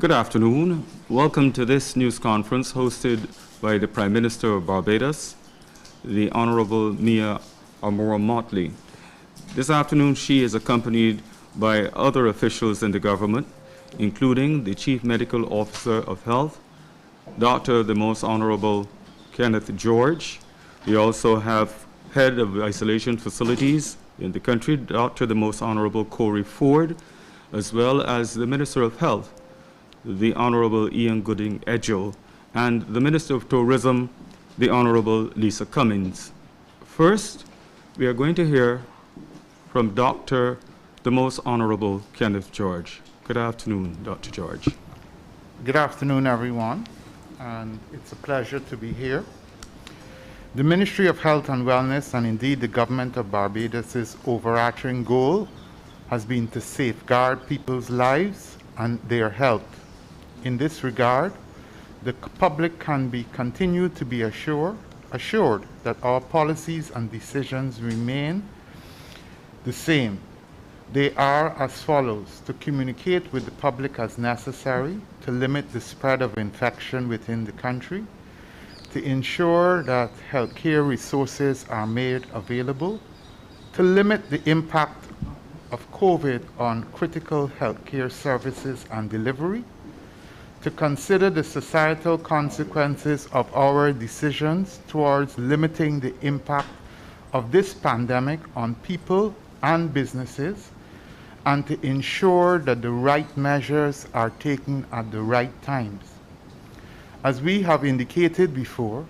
Good afternoon. Welcome to this news conference hosted by the Prime Minister of Barbados, the Honorable Mia Amor Mottley. This afternoon, she is accompanied by other officials in the government, including the Chief Medical Officer of Health, Dr. the Most Honorable Kenneth George. We also have Head of Isolation Facilities in the country, Dr. the Most Honorable Corey Ford, as well as the Minister of Health, the Honorable Gooding-Edgehill, and the Minister of Tourism, the Honorable Lisa Cummings. First, we are going to hear from Dr. the Most Honorable Kenneth George. Good afternoon, Dr. George. Good afternoon, everyone, and it's a pleasure to be here. The Ministry of Health and Wellness, and indeed the Government of Barbados' overarching goal has been to safeguard people's lives and their health. In this regard, the public can continue to be assured that our policies and decisions remain the same. They are as follows: to communicate with the public as necessary, to limit the spread of infection within the country, to ensure that healthcare resources are made available, to limit the impact of COVID on critical healthcare services and delivery, to consider the societal consequences of our decisions towards limiting the impact of this pandemic on people and businesses, and to ensure that the right measures are taken at the right times. As we have indicated before,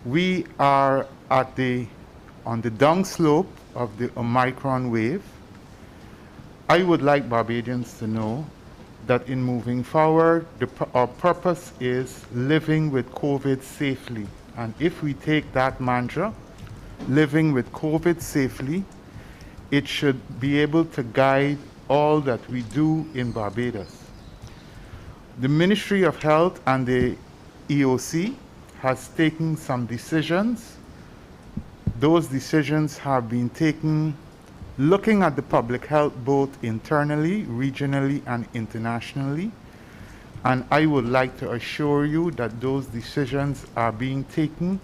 we are on the downslope of the Omicron wave. I would like Barbadians to know that in moving forward, our purpose is living with COVID safely. And if we take that mantra, living with COVID safely, it should be able to guide all that we do in Barbados. The Ministry of Health and the EOC has taken some decisions. Those decisions have been taken looking at the public health both internally, regionally, and internationally. And I would like to assure you that those decisions are being taken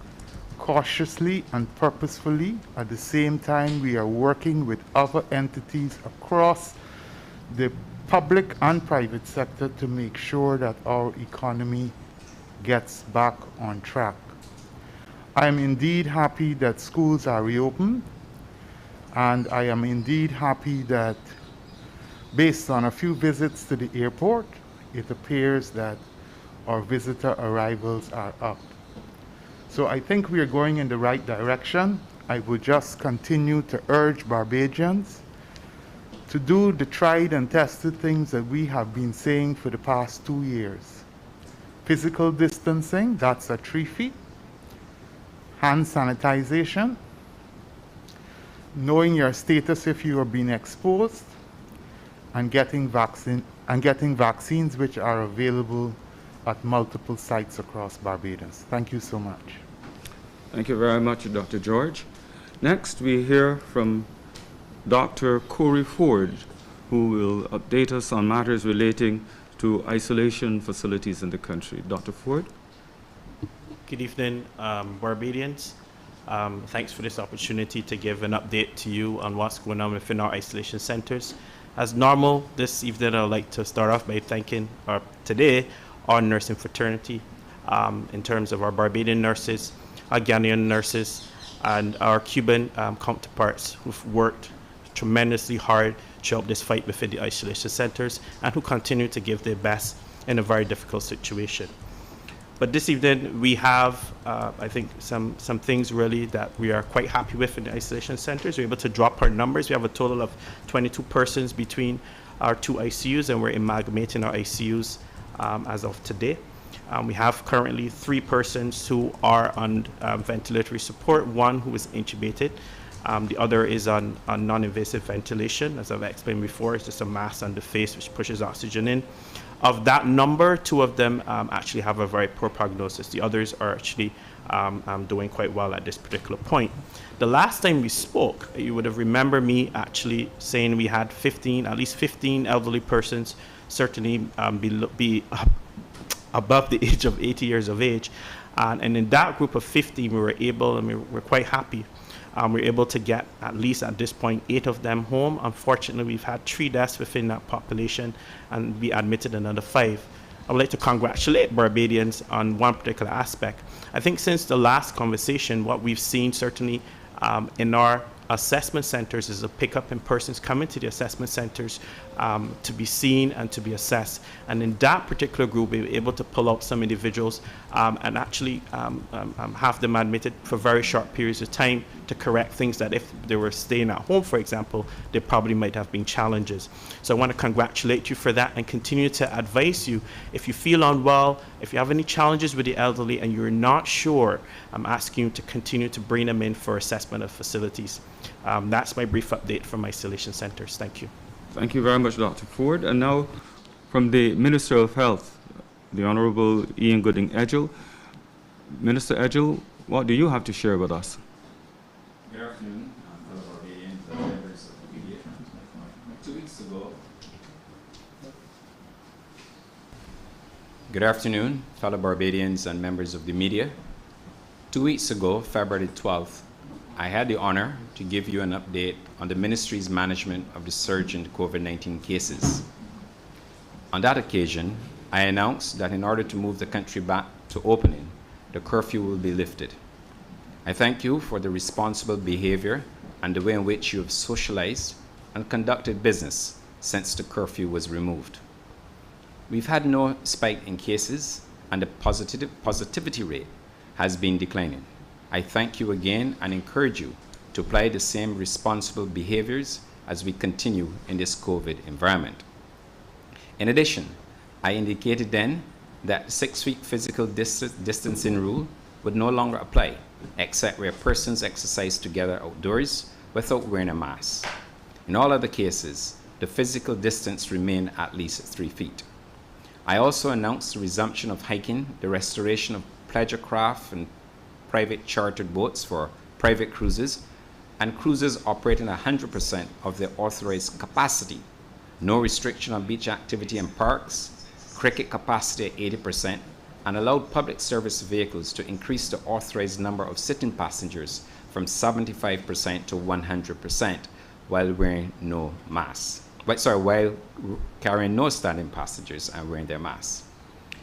cautiously and purposefully. At the same time, we are working with other entities across the public and private sector to make sure that our economy gets back on track. I am indeed happy that schools are reopened. And I am indeed happy that based on a few visits to the airport, it appears that our visitor arrivals are up. So I think we are going in the right direction. I would just continue to urge Barbadians to do the tried and tested things that we have been saying for the past 2 years. Physical distancing, that's at 3 feet. Hand sanitization. Knowing your status if you are being exposed, and getting vaccines which are available at multiple sites across Barbados. Thank you so much. Thank you very much, Dr. George. Next, we hear from Dr. Corey Ford, who will update us on matters relating to isolation facilities in the country. Dr. Ford? Good evening, Barbadians. Thanks for this opportunity to give an update to you on what's going on within our isolation centers. As normal, this evening I'd like to start off by thanking today our nursing fraternity in terms of our Barbadian nurses, our Ghanaian nurses, and our Cuban counterparts who've worked tremendously hard to help this fight within the isolation centers and who continue to give their best in a very difficult situation. But this evening, we have, I think, some things really that we are quite happy with in the isolation centers. We're able to drop our numbers. We have a total of 22 persons between our 2 ICUs, and we're amalgamating our ICUs as of today. We have currently 3 persons who are on ventilatory support, 1 who is intubated. The other is on non-invasive ventilation. As I've explained before, it's just a mask on the face which pushes oxygen in. Of that number, 2 of them actually have a very poor prognosis. The others are actually doing quite well at this particular point. The last time we spoke, you would have remembered me actually saying we had at least 15 elderly persons certainly be above the age of 80 years of age. And in that group of 50, we were able, and we're quite happy, we were able to get, at least at this point, 8 of them home. Unfortunately, we've had 3 deaths within that population, and we admitted another 5. I would like to congratulate Barbadians on one particular aspect. I think since the last conversation, what we've seen certainly in our assessment centers is a pickup in persons coming to the assessment centers to be seen and to be assessed. And in that particular group, we were able to pull out some individuals and actually have them admitted for very short periods of time to correct things that if they were staying at home, for example, there probably might have been challenges. So I want to congratulate you for that and continue to advise you. If you feel unwell, if you have any challenges with the elderly and you're not sure, I'm asking you to continue to bring them in for assessment of facilities. That's my brief update from isolation centers. Thank you. Thank you very much, Dr. Ford. And now, from the Minister of Health, the Honorable Ian Gooding-Edgehill. Minister Edgehill, what do you have to share with us? Good afternoon, fellow Barbadians and members of the media. 2 weeks ago, Good afternoon, fellow Barbadians and members of the media. 2 weeks ago, February 12th, I had the honor to give you an update on the Ministry's management of the surge in COVID-19 cases. On that occasion, I announced that in order to move the country back to opening, the curfew will be lifted. I thank you for the responsible behavior and the way in which you have socialized and conducted business since the curfew was removed. We've had no spike in cases, and the positivity rate has been declining. I thank you again and encourage you to apply the same responsible behaviors as we continue in this COVID environment. In addition, I indicated then that the 6-week physical distancing rule would no longer apply, except where persons exercise together outdoors without wearing a mask. In all other cases, the physical distance remained at least 3 feet. I also announced the resumption of hiking, the restoration of pleasure craft and private chartered boats for private cruises, and cruises operating 100% of their authorized capacity. No restriction on beach activity and parks, cricket capacity at 80%, and allowed public service vehicles to increase the authorized number of sitting passengers from 75% to 100% while wearing no masks. While carrying no standing passengers and wearing their masks.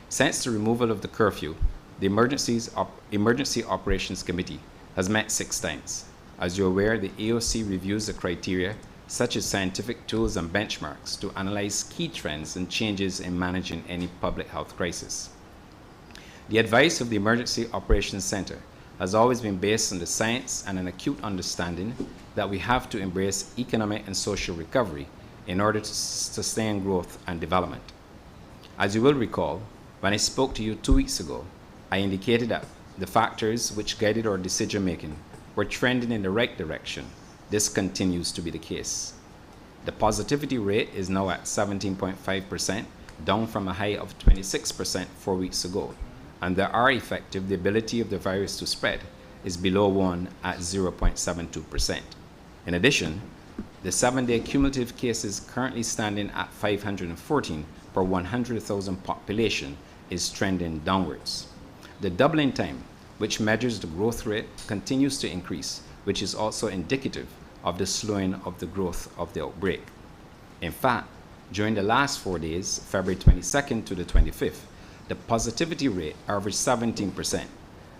Since the removal of the curfew, the Emergency Operations Committee has met 6 times. As you're aware, the AOC reviews the criteria such as scientific tools and benchmarks to analyze key trends and changes in managing any public health crisis. The advice of the Emergency Operations Center has always been based on the science and an acute understanding that we have to embrace economic and social recovery in order to sustain growth and development. As you will recall, when I spoke to you 2 weeks ago, I indicated that the factors which guided our decision-making were trending in the right direction. This continues to be the case. The positivity rate is now at 17.5%, down from a high of 26% 4 weeks ago, and the R effective, the ability of the virus to spread, is below 1 at 0.72%. In addition, the 7-day cumulative cases currently standing at 514 per 100,000 population is trending downwards. The doubling time, which measures the growth rate, continues to increase, which is also indicative of the slowing of the growth of the outbreak. In fact, during the last 4 days, February 22nd to the 25th, the positivity rate averaged 17%.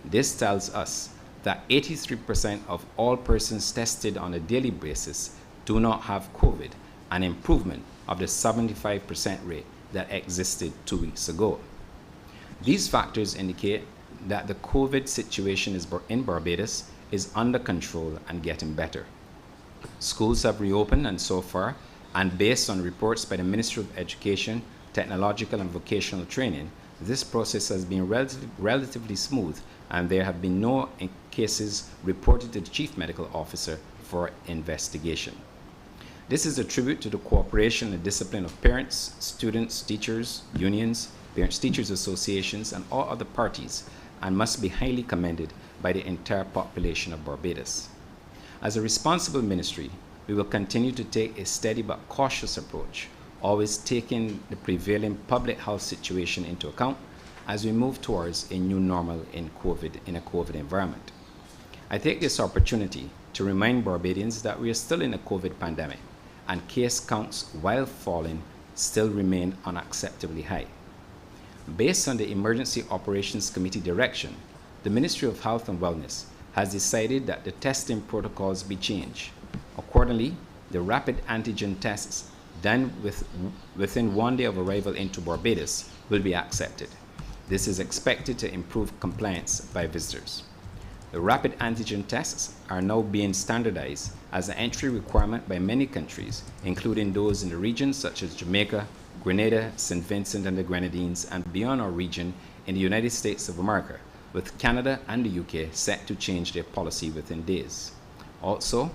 This tells us that 83% of all persons tested on a daily basis do not have COVID, an improvement of the 75% rate that existed 2 weeks ago. These factors indicate that the COVID situation in Barbados is under control and getting better. Schools have reopened, and so far, and based on reports by the Ministry of Education, Technological and Vocational Training, this process has been relatively smooth, and there have been no cases reported to the Chief Medical Officer for investigation. This is a tribute to the cooperation and discipline of parents, students, teachers, unions, parents-teachers associations, and all other parties, and must be highly commended by the entire population of Barbados. As a responsible ministry, we will continue to take a steady but cautious approach, always taking the prevailing public health situation into account as we move towards a new normal in a COVID environment. I take this opportunity to remind Barbadians that we are still in a COVID pandemic, and case counts, while falling, still remain unacceptably high. Based on the Emergency Operations Committee direction, the Ministry of Health and Wellness has decided that the testing protocols be changed. Accordingly, the rapid antigen tests done within 1 day of arrival into Barbados will be accepted. This is expected to improve compliance by visitors. The rapid antigen tests are now being standardized as an entry requirement by many countries, including those in the region such as Jamaica, Grenada, St. Vincent and the Grenadines, and beyond our region in the United States of America, with Canada and the UK set to change their policy within days. Also,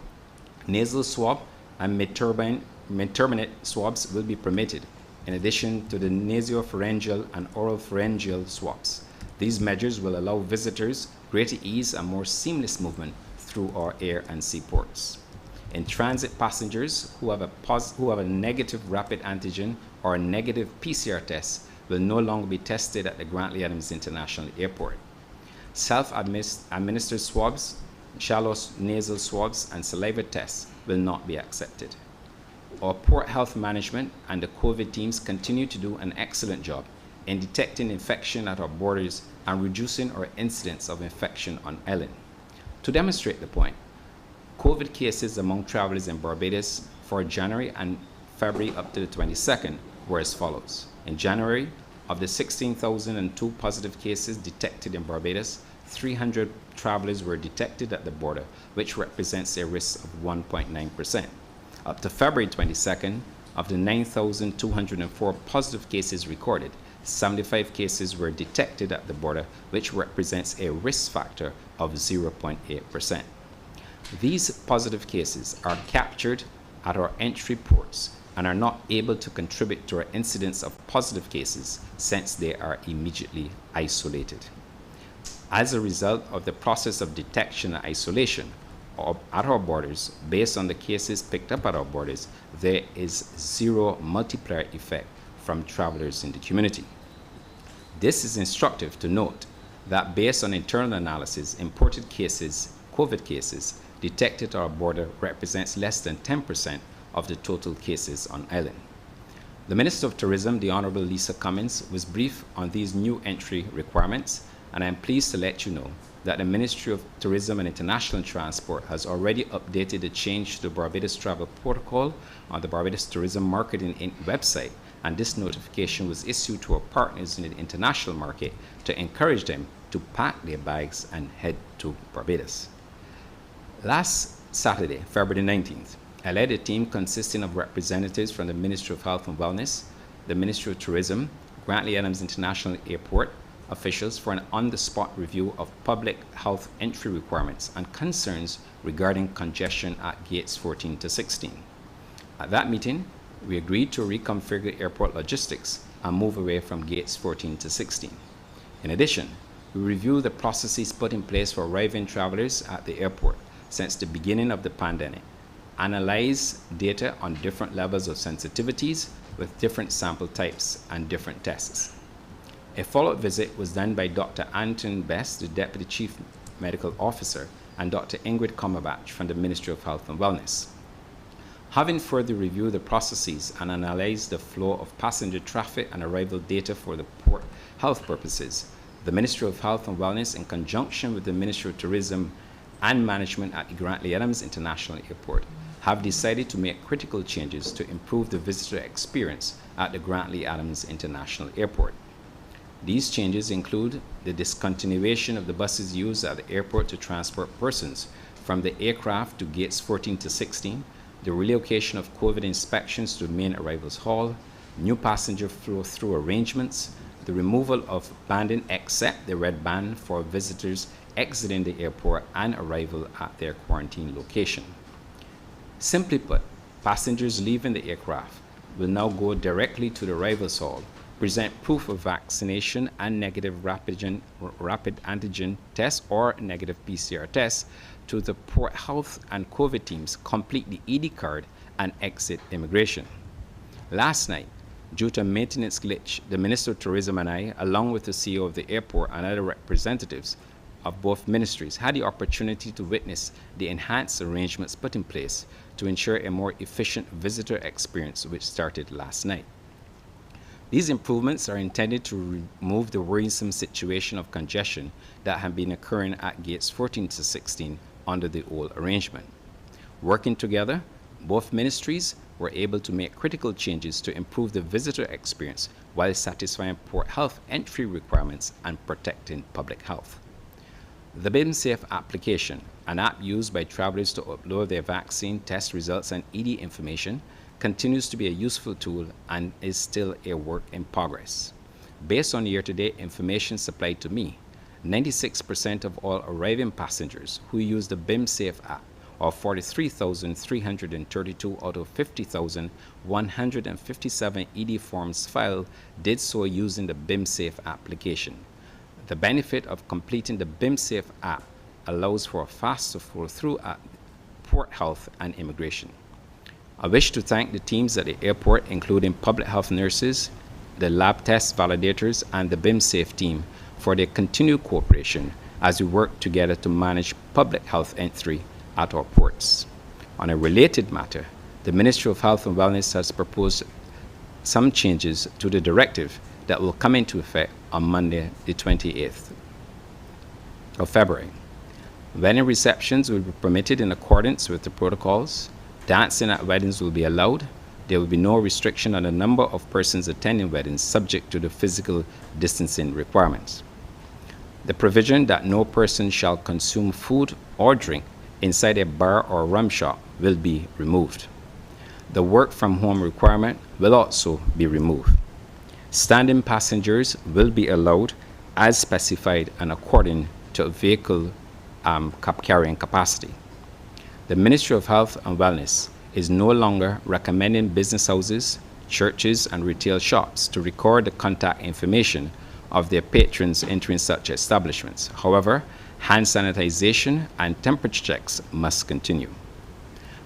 nasal swab and mid-terminate swabs will be permitted, in addition to the nasopharyngeal and oropharyngeal swabs. These measures will allow visitors greater ease and more seamless movement through our air and sea ports. In transit, passengers who have a negative rapid antigen or a negative PCR test will no longer be tested at the Grantley Adams International Airport. Self-administered swabs, shallow nasal swabs, and saliva tests will not be accepted. Our port health management and the COVID teams continue to do an excellent job in detecting infection at our borders and reducing our incidence of infection on island. To demonstrate the point, COVID cases among travelers in Barbados for January and February up to the 22nd were as follows. In January, of the 16,002 positive cases detected in Barbados, 300 travelers were detected at the border, which represents a risk of 1.9%. Up to February 22nd, of the 9,204 positive cases recorded, 75 cases were detected at the border, which represents a risk factor of 0.8%. These positive cases are captured at our entry ports and are not able to contribute to our incidence of positive cases since they are immediately isolated. As a result of the process of detection and isolation at our borders, based on the cases picked up at our borders, there is zero multiplier effect from travelers in the community. This is instructive to note that based on internal analysis, imported cases, COVID cases, detected at our border represents less than 10% of the total cases on island. The Minister of Tourism, the Honorable Lisa Cummings, was briefed on these new entry requirements, and I am pleased to let you know that the Ministry of Tourism and International Transport has already updated the change to the Barbados Travel Protocol on the Barbados Tourism Marketing Inc. website, and this notification was issued to our partners in the international market to encourage them to pack their bags and head to Barbados. Last Saturday, February 19th, I led a team consisting of representatives from the Ministry of Health and Wellness, the Ministry of Tourism, Grantley Adams International Airport officials for an on-the-spot review of public health entry requirements and concerns regarding congestion at gates 14 to 16. At that meeting, we agreed to reconfigure airport logistics and move away from gates 14 to 16. In addition, we reviewed the processes put in place for arriving travelers at the airport since the beginning of the pandemic, analyze data on different levels of sensitivities with different sample types and different tests. A follow-up visit was done by Dr. Anton Best, the Deputy Chief Medical Officer, and Dr. Ingrid Kommerbach from the Ministry of Health and Wellness. Having further reviewed the processes and analyzed the flow of passenger traffic and arrival data for the port health purposes, the Ministry of Health and Wellness, in conjunction with the Ministry of Tourism and Management at Grantley Adams International Airport, have decided to make critical changes to improve the visitor experience at the Grantley Adams International Airport. These changes include the discontinuation of the buses used at the airport to transport persons from the aircraft to gates 14 to 16, the relocation of COVID inspections to the main arrivals hall, new passenger flow-through arrangements, the removal of banding except the red band for visitors exiting the airport and arrival at their quarantine location. Simply put, passengers leaving the aircraft will now go directly to the arrivals hall, present proof of vaccination and negative rapid antigen test or negative PCR test to the port health and COVID teams, complete the ED card, and exit immigration. Last night, due to a maintenance glitch, the Minister of Tourism and I, along with the CEO of the airport and other representatives of both ministries, had the opportunity to witness the enhanced arrangements put in place to ensure a more efficient visitor experience, which started last night. These improvements are intended to remove the worrisome situation of congestion that had been occurring at gates 14 to 16 under the old arrangement. Working together, both ministries were able to make critical changes to improve the visitor experience while satisfying port health entry requirements and protecting public health. The BIMSafe application, an app used by travelers to upload their vaccine test results and ED information, continues to be a useful tool and is still a work in progress. Based on year-to-date information supplied to me, 96% of all arriving passengers who use the BIMSafe app, or 43,332 out of 50,157 ED forms filed, did so using the BIMSafe application. The benefit of completing the BIMSafe app allows for a faster flow-through at port health and immigration. I wish to thank the teams at the airport, including public health nurses, the lab test validators, and the BIMSafe team for their continued cooperation as we work together to manage public health entry at our ports. On a related matter, the Ministry of Health and Wellness has proposed some changes to the directive that will come into effect on Monday, the 28th of February. Wedding receptions will be permitted in accordance with the protocols. Dancing at weddings will be allowed. There will be no restriction on the number of persons attending weddings subject to the physical distancing requirements. The provision that no person shall consume food or drink inside a bar or rum shop will be removed. The work from home requirement will also be removed. Standing passengers will be allowed as specified and according to vehicle carrying capacity. The Ministry of Health and Wellness is no longer recommending business houses, churches, and retail shops to record the contact information of their patrons entering such establishments. However, hand sanitization and temperature checks must continue.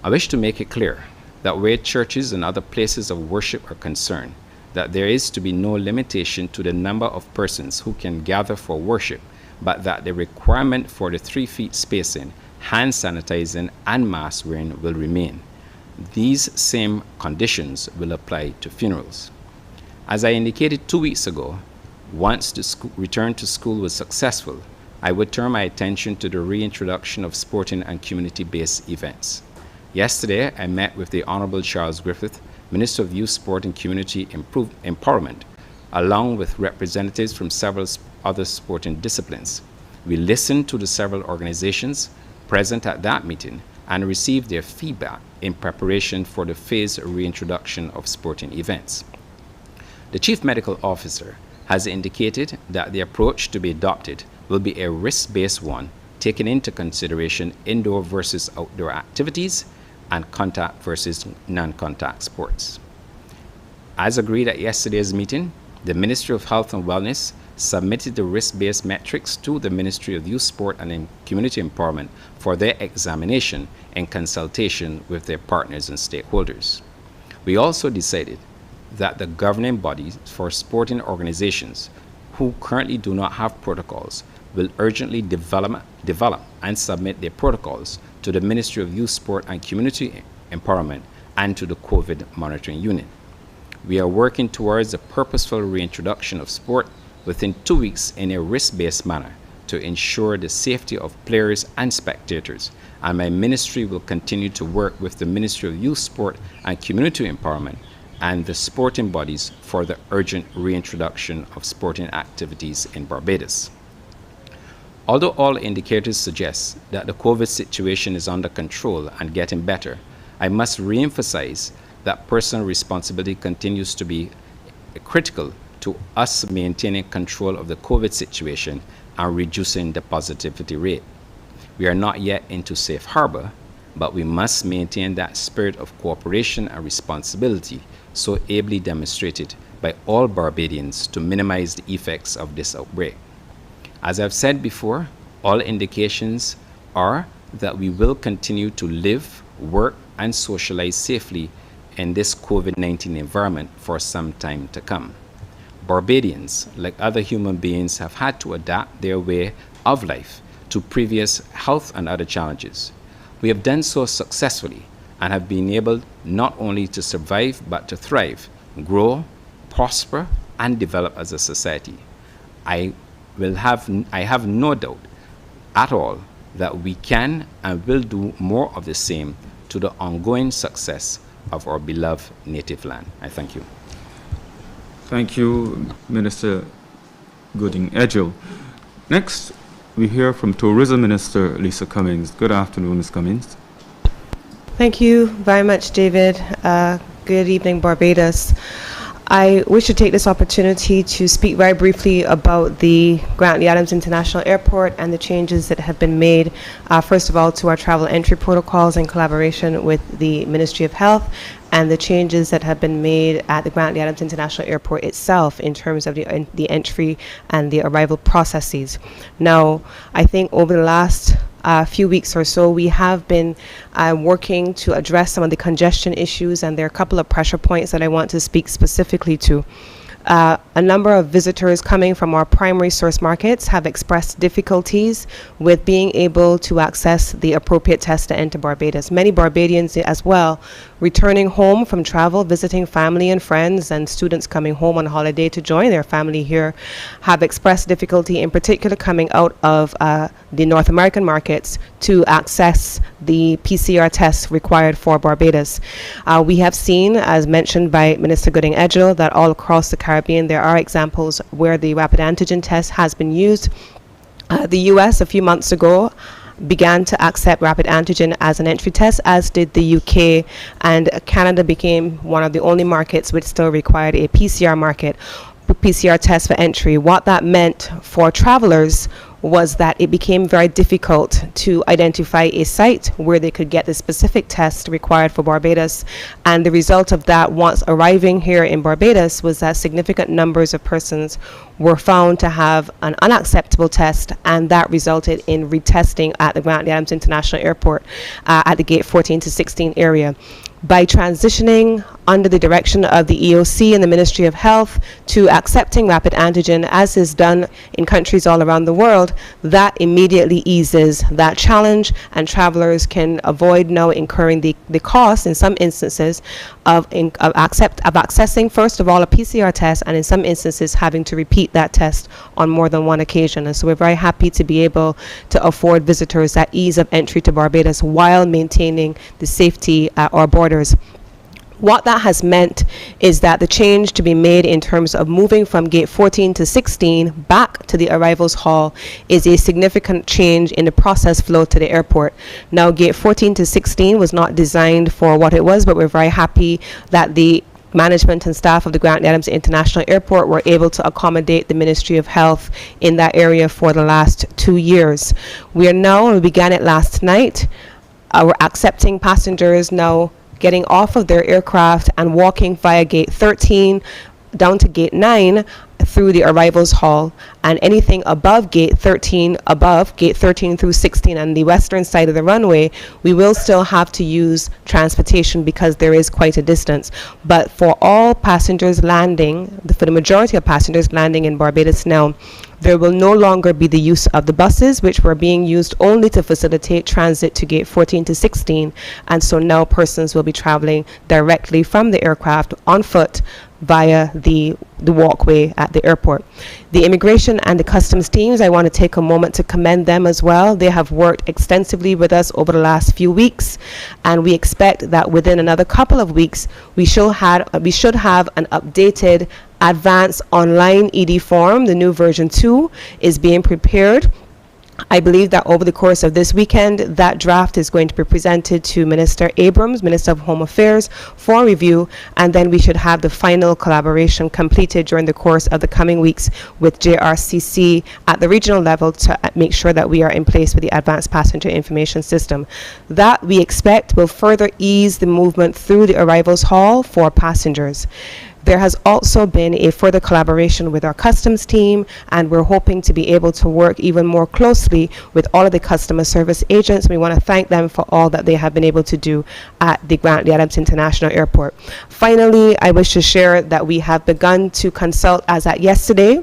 I wish to make it clear that where churches and other places of worship are concerned, that there is to be no limitation to the number of persons who can gather for worship, but that the requirement for the 3 feet spacing, hand sanitizing, and mask wearing will remain. These same conditions will apply to funerals. As I indicated 2 weeks ago, once the return to school was successful, I would turn my attention to the reintroduction of sporting and community-based events. Yesterday, I met with the Honorable Charles Griffith, Minister of Youth, Sport and Community Empowerment, along with representatives from several other sporting disciplines. We listened to the several organizations present at that meeting and received their feedback in preparation for the phased reintroduction of sporting events. The Chief Medical Officer has indicated that the approach to be adopted will be a risk-based one, taking into consideration indoor versus outdoor activities and contact versus non-contact sports. As agreed at yesterday's meeting, the Ministry of Health and Wellness submitted the risk-based metrics to the Ministry of Youth, Sport and Community Empowerment for their examination in consultation with their partners and stakeholders. We also decided that the governing bodies for sporting organizations who currently do not have protocols will urgently develop and submit their protocols to the Ministry of Youth, Sport and Community Empowerment and to the COVID Monitoring Unit. We are working towards a purposeful reintroduction of sport within 2 weeks in a risk-based manner to ensure the safety of players and spectators, and my ministry will continue to work with the Ministry of Youth, Sport and Community Empowerment and the sporting bodies for the urgent reintroduction of sporting activities in Barbados. Although all indicators suggest that the COVID situation is under control and getting better, I must re-emphasize that personal responsibility continues to be critical to us maintaining control of the COVID situation and reducing the positivity rate. We are not yet into safe harbor, but we must maintain that spirit of cooperation and responsibility so ably demonstrated by all Barbadians to minimize the effects of this outbreak. As I've said before, all indications are that we will continue to live, work, and socialize safely in this COVID-19 environment for some time to come. Barbadians, like other human beings, have had to adapt their way of life to previous health and other challenges. We have done so successfully and have been able not only to survive but to thrive, grow, prosper, and develop as a society. I have no doubt at all that we can and will do more of the same to the ongoing success of our beloved native land. I thank you. Thank you, Minister Gooding-Edgehill. Next, we hear from Tourism Minister Lisa Cummings. Good afternoon, Ms. Cummings. Thank you very much, David. Good evening, Barbados. I wish to take this opportunity to speak very briefly about the Grantley Adams International Airport and the changes that have been made, first of all, to our travel entry protocols in collaboration with the Ministry of Health, and the changes that have been made at the Grantley Adams International Airport itself in terms of the entry and the arrival processes. Now, I think over the last few weeks or so, we have been working to address some of the congestion issues, and there are a couple of pressure points that I want to speak specifically to. A number of visitors coming from our primary source markets have expressed difficulties with being able to access the appropriate test to enter Barbados. Many Barbadians as well, returning home from travel, visiting family and friends, and students coming home on holiday to join their family here, have expressed difficulty, in particular coming out of the North American markets, to access the PCR tests required for Barbados. We have seen, as mentioned by Minister Gooding-Edgehill, that all across the Caribbean there are examples where the rapid antigen test has been used. The US a few months ago began to accept rapid antigen as an entry test, as did the UK, and Canada became one of the only markets which still required a PCR test for entry. What that meant for travelers was that it became very difficult to identify a site where they could get the specific test required for Barbados. And the result of that, once arriving here in Barbados, was that significant numbers of persons were found to have an unacceptable test, and that resulted in retesting at the Grantley Adams International Airport at the gate 14 to 16 area. By transitioning under the direction of the EOC and the Ministry of Health to accepting rapid antigen, as is done in countries all around the world, that immediately eases that challenge, and travelers can avoid now incurring the cost in some instances of accessing, first of all, a PCR test, and in some instances having to repeat that test on more than one occasion. And so we're very happy to be able to afford visitors that ease of entry to Barbados while maintaining the safety at our borders. What that has meant is that the change to be made in terms of moving from gate 14 to 16 back to the arrivals hall is a significant change in the process flow to the airport. Now, gate 14 to 16 was not designed for what it was, but we're very happy that the management and staff of the Grantley Adams International Airport were able to accommodate the Ministry of Health in that area for the last 2 years. We began it last night, we're accepting passengers now getting off of their aircraft and walking via gate 13 down to gate 9 through the arrivals hall, and anything above gate 13 through 16 on the western side of the runway, we will still have to use transportation because there is quite a distance. But for all passengers landing, for the majority of passengers landing in Barbados now, there will no longer be the use of the buses, which were being used only to facilitate transit to gate 14 to 16, and so now persons will be traveling directly from the aircraft on foot via the walkway at the airport. The immigration and the customs teams, I want to take a moment to commend them as well. They have worked extensively with us over the last few weeks, and we expect that within another couple of weeks we should have an updated advanced online ED form. The new version 2 is being prepared. I believe that over the course of this weekend, that draft is going to be presented to Minister Abrams, Minister of Home Affairs, for review, and then we should have the final collaboration completed during the course of the coming weeks with JRCC at the regional level to make sure that we are in place with the Advanced Passenger Information System. That, we expect, will further ease the movement through the arrivals hall for passengers. There has also been a further collaboration with our customs team, and we're hoping to be able to work even more closely with all of the customer service agents. We want to thank them for all that they have been able to do at the Grantley Adams International Airport. Finally, I wish to share that we have begun to consult as at yesterday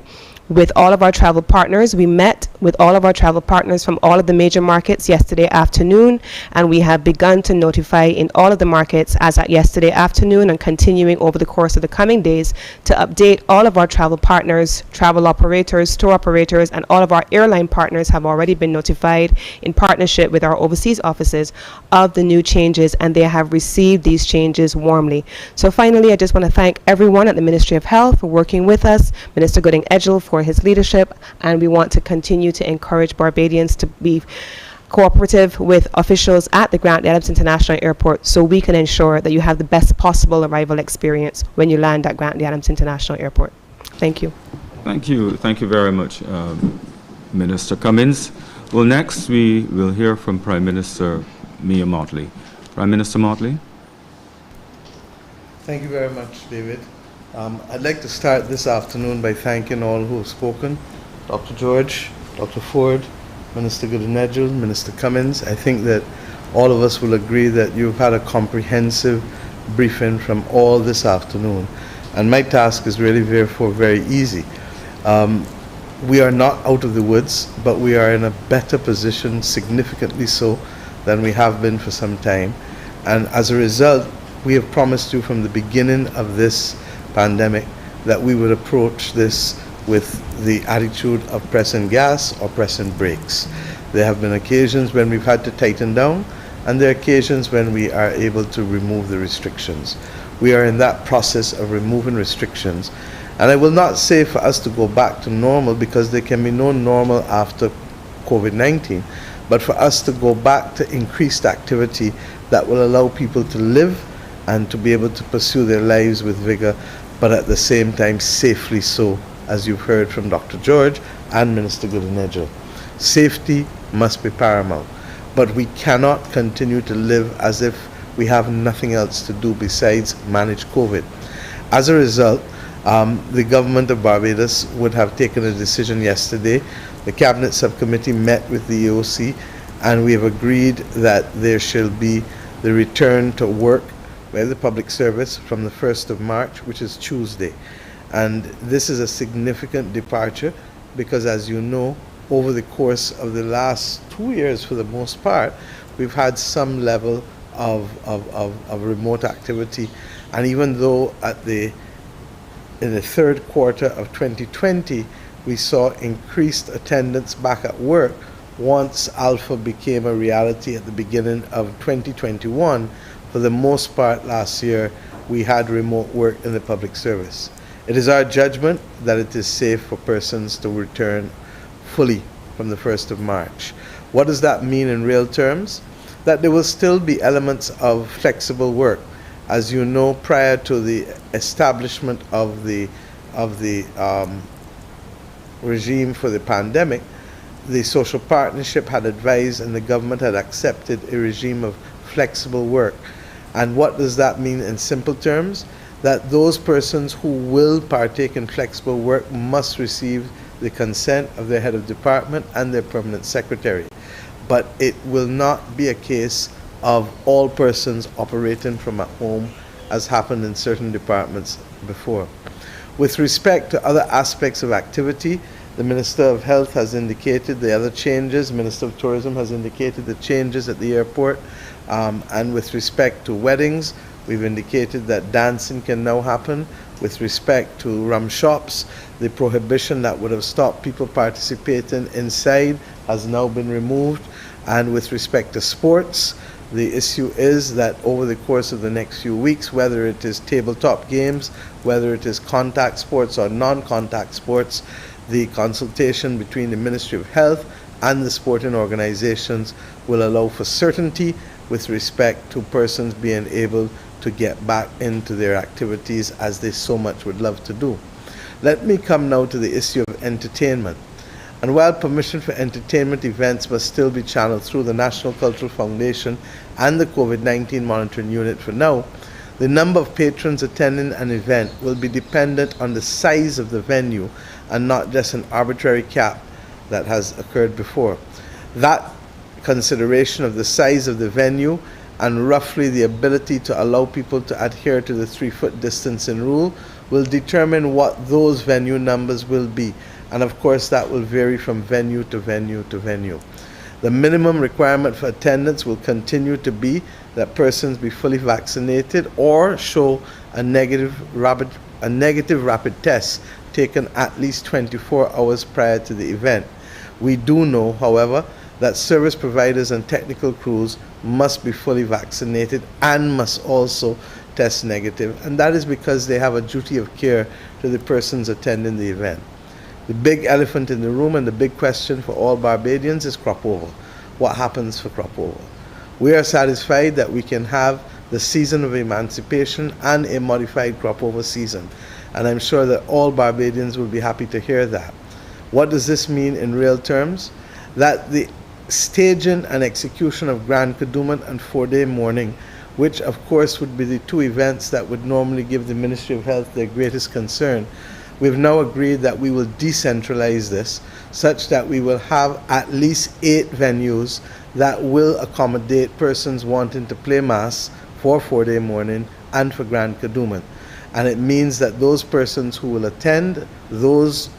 with all of our travel partners. We met with all of our travel partners from all of the major markets yesterday afternoon, and we have begun to notify in all of the markets as at yesterday afternoon and continuing over the course of the coming days to update all of our travel partners, travel operators, tour operators, and all of our airline partners have already been notified in partnership with our overseas offices of the new changes, and they have received these changes warmly. So finally, I just want to thank everyone at the Ministry of Health for working with us, Minister Gooding-Edgehill for his leadership, and we want to continue to encourage Barbadians to be cooperative with officials at the Grantley Adams International Airport so we can ensure that you have the best possible arrival experience when you land at Grantley Adams International Airport. Thank you. Thank you. Thank you very much, Minister Cummings. Well, next we will hear from Prime Minister Mia Mottley. Prime Minister Mottley. Thank you very much, David. I'd like to start this afternoon by thanking all who have spoken, Dr. George, Dr. Ford, Minister Gooding-Edgehill, Minister Cummings. I think that all of us will agree that you've had a comprehensive briefing from all this afternoon, and my task is really therefore very easy. We are not out of the woods, but we are in a better position, significantly so, than we have been for some time, and as a result, we have promised you from the beginning of this pandemic that we would approach this with the attitude of pressing gas or pressing brakes. There have been occasions when we've had to tighten down, and there are occasions when we are able to remove the restrictions. We are in that process of removing restrictions, and I will not say for us to go back to normal, because there can be no normal after COVID-19, but for us to go back to increased activity that will allow people to live and to be able to pursue their lives with vigor, but at the same time safely so, as you've heard from Dr. George and Minister Gooding-Edgehill. Safety must be paramount, but we cannot continue to live as if we have nothing else to do besides manage COVID. As a result, the government of Barbados would have taken a decision yesterday. The Cabinet Subcommittee met with the EOC, and we have agreed that there shall be the return to work by the public service from the 1st of March, which is Tuesday. And this is a significant departure because, as you know, over the course of the last 2 years, for the most part, we've had some level of remote activity. And even though in the third quarter of 2020, we saw increased attendance back at work, once Alpha became a reality at the beginning of 2021, for the most part last year, we had remote work in the public service. It is our judgment that it is safe for persons to return fully from the 1st of March. What does that mean in real terms? That there will still be elements of flexible work. As you know, prior to the establishment of the regime for the pandemic, the social partnership had advised and the government had accepted a regime of flexible work. And what does that mean in simple terms? That those persons who will partake in flexible work must receive the consent of their head of department and their permanent secretary. But it will not be a case of all persons operating from at home, as happened in certain departments before. With respect to other aspects of activity, the Minister of Health has indicated the other changes. Minister of Tourism has indicated the changes at the airport. And with respect to weddings, we've indicated that dancing can now happen. With respect to rum shops, the prohibition that would have stopped people participating inside has now been removed. And with respect to sports, the issue is that over the course of the next few weeks, whether it is tabletop games, whether it is contact sports or non-contact sports, the consultation between the Ministry of Health and the sporting organizations will allow for certainty with respect to persons being able to get back into their activities as they so much would love to do. Let me come now to the issue of entertainment. And while permission for entertainment events must still be channeled through the National Cultural Foundation and the COVID-19 Monitoring Unit for now, The number of patrons attending an event will be dependent on the size of the venue and not just an arbitrary cap that has occurred before. That consideration of the size of the venue and roughly the ability to allow people to adhere to the 3-foot distancing rule will determine what those venue numbers will be. And of course, that will vary from venue to venue to venue. The minimum requirement for attendance will continue to be that persons be fully vaccinated or show a negative rapid test taken at least 24 hours prior to the event. We do know, however, that service providers and technical crews must be fully vaccinated and must also test negative, and that is because they have a duty of care to the persons attending the event. The big elephant in the room and the big question for all Barbadians is crop over. What happens for crop over? We are satisfied that we can have the season of emancipation and a modified crop over season, and I'm sure that all Barbadians will be happy to hear that. What does this mean in real terms? That the staging and execution of Grand Kadooment and 4-day mourning, which of course would be the two events that would normally give the Ministry of Health their greatest concern, we've now agreed that we will decentralize this such that we will have at least 8 venues that will accommodate persons wanting to play Mass for 4-day mourning and for Grand Kadooment. And it means that those persons who will attend those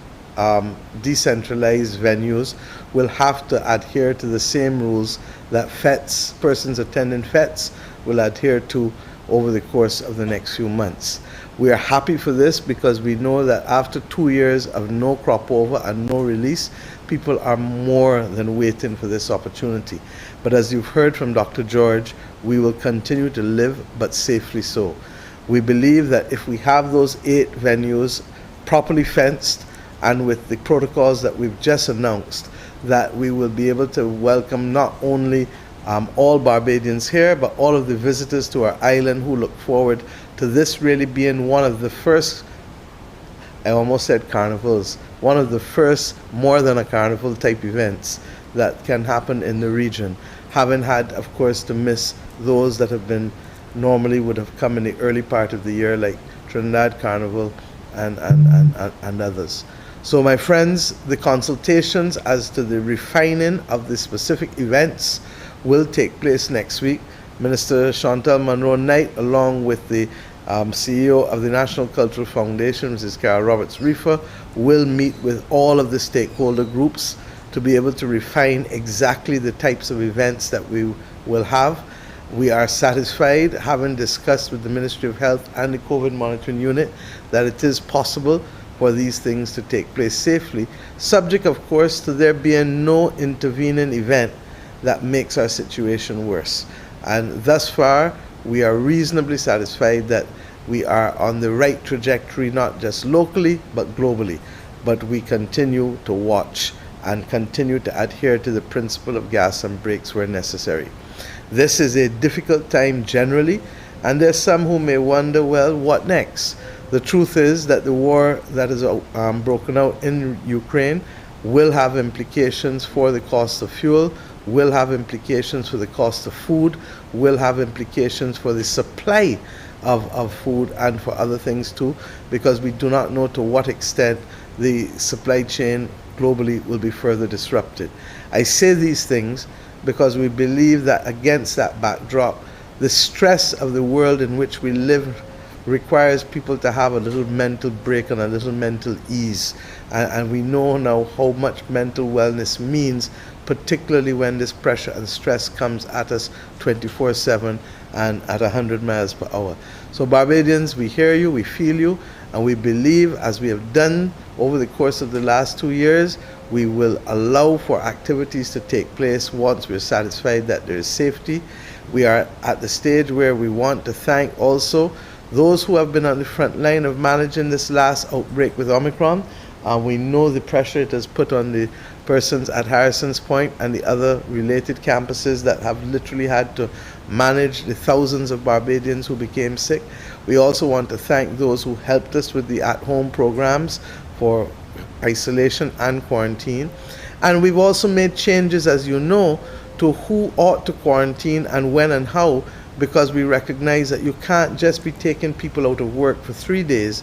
decentralized venues will have to adhere to the same rules that fetes, persons attending fetes, will adhere to over the course of the next few months. We are happy for this because we know that after 2 years of no crop over and no release, people are more than waiting for this opportunity. But as you've heard from Dr. George, we will continue to live, but safely so. We believe that if we have those 8 venues properly fenced and with the protocols that we've just announced, that we will be able to welcome not only all Barbadians here, but all of the visitors to our island who look forward to this really being one of the first, I almost said carnivals, one of the first more than a carnival type events that can happen in the region, having had, of course, to miss those that have been normally would have come in the early part of the year, like Trinidad Carnival and others. So my friends, the consultations as to the refining of the specific events will take place next week. Minister Chantal Monroe-Knight, along with the CEO of the National Cultural Foundation, Mrs. Carol Roberts-Reefer, will meet with all of the stakeholder groups to be able to refine exactly the types of events that we will have. We are satisfied, having discussed with the Ministry of Health and the COVID Monitoring Unit, that it is possible for these things to take place safely, subject, of course, to there being no intervening event that makes our situation worse. And thus far, we are reasonably satisfied that we are on the right trajectory, not just locally, but globally. But we continue to watch and continue to adhere to the principle of gas and brakes where necessary. This is a difficult time generally, and there's some who may wonder, well, what next? The truth is that the war that is broken out in Ukraine will have implications for the cost of fuel, will have implications for the cost of food, will have implications for the supply of food and for other things too, because we do not know to what extent the supply chain globally will be further disrupted. I say these things because we believe that against that backdrop, the stress of the world in which we live requires people to have a little mental break and a little mental ease. And we know now how much mental wellness means, particularly when this pressure and stress comes at us 24/7 and at 100 miles per hour. So Barbadians, we hear you, we feel you, and we believe, as we have done over the course of the last 2 years, we will allow for activities to take place once we're satisfied that there is safety. We are at the stage where we want to thank also those who have been on the front line of managing this last outbreak with Omicron. We know the pressure it has put on the persons at Harrison's Point and the other related campuses that have literally had to manage the thousands of Barbadians who became sick. We also want to thank those who helped us with the at-home programs for isolation and quarantine. And we've also made changes, as you know, to who ought to quarantine and when and how, because we recognize that you can't just be taking people out of work for 3 days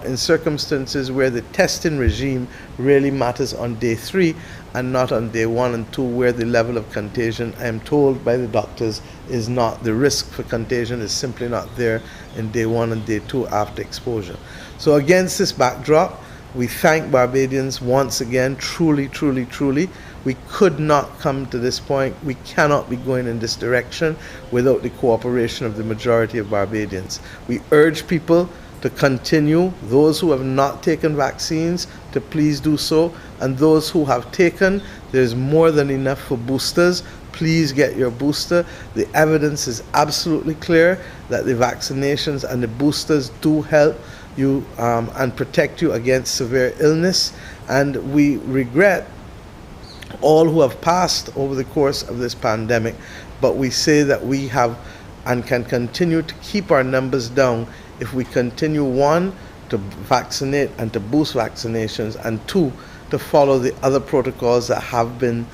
in circumstances where the testing regime really matters on day 3 and not on day 1 and 2, where the level of contagion, I am told by the doctors, is not, the risk for contagion is simply not there in day 1 and day 2 after exposure. So against this backdrop, we thank Barbadians once again, truly, truly, truly. We could not come to this point. We cannot be going in this direction without the cooperation of the majority of Barbadians. We urge people to continue, those who have not taken vaccines to please do so, and those who have taken, there's more than enough for boosters. Please get your booster. The evidence is absolutely clear that the vaccinations and the boosters do help you and protect you against severe illness. And we regret all who have passed over the course of this pandemic, but we say that we have and can continue to keep our numbers down if we continue, 1, to vaccinate and to boost vaccinations, and 2, to follow the other protocols that have been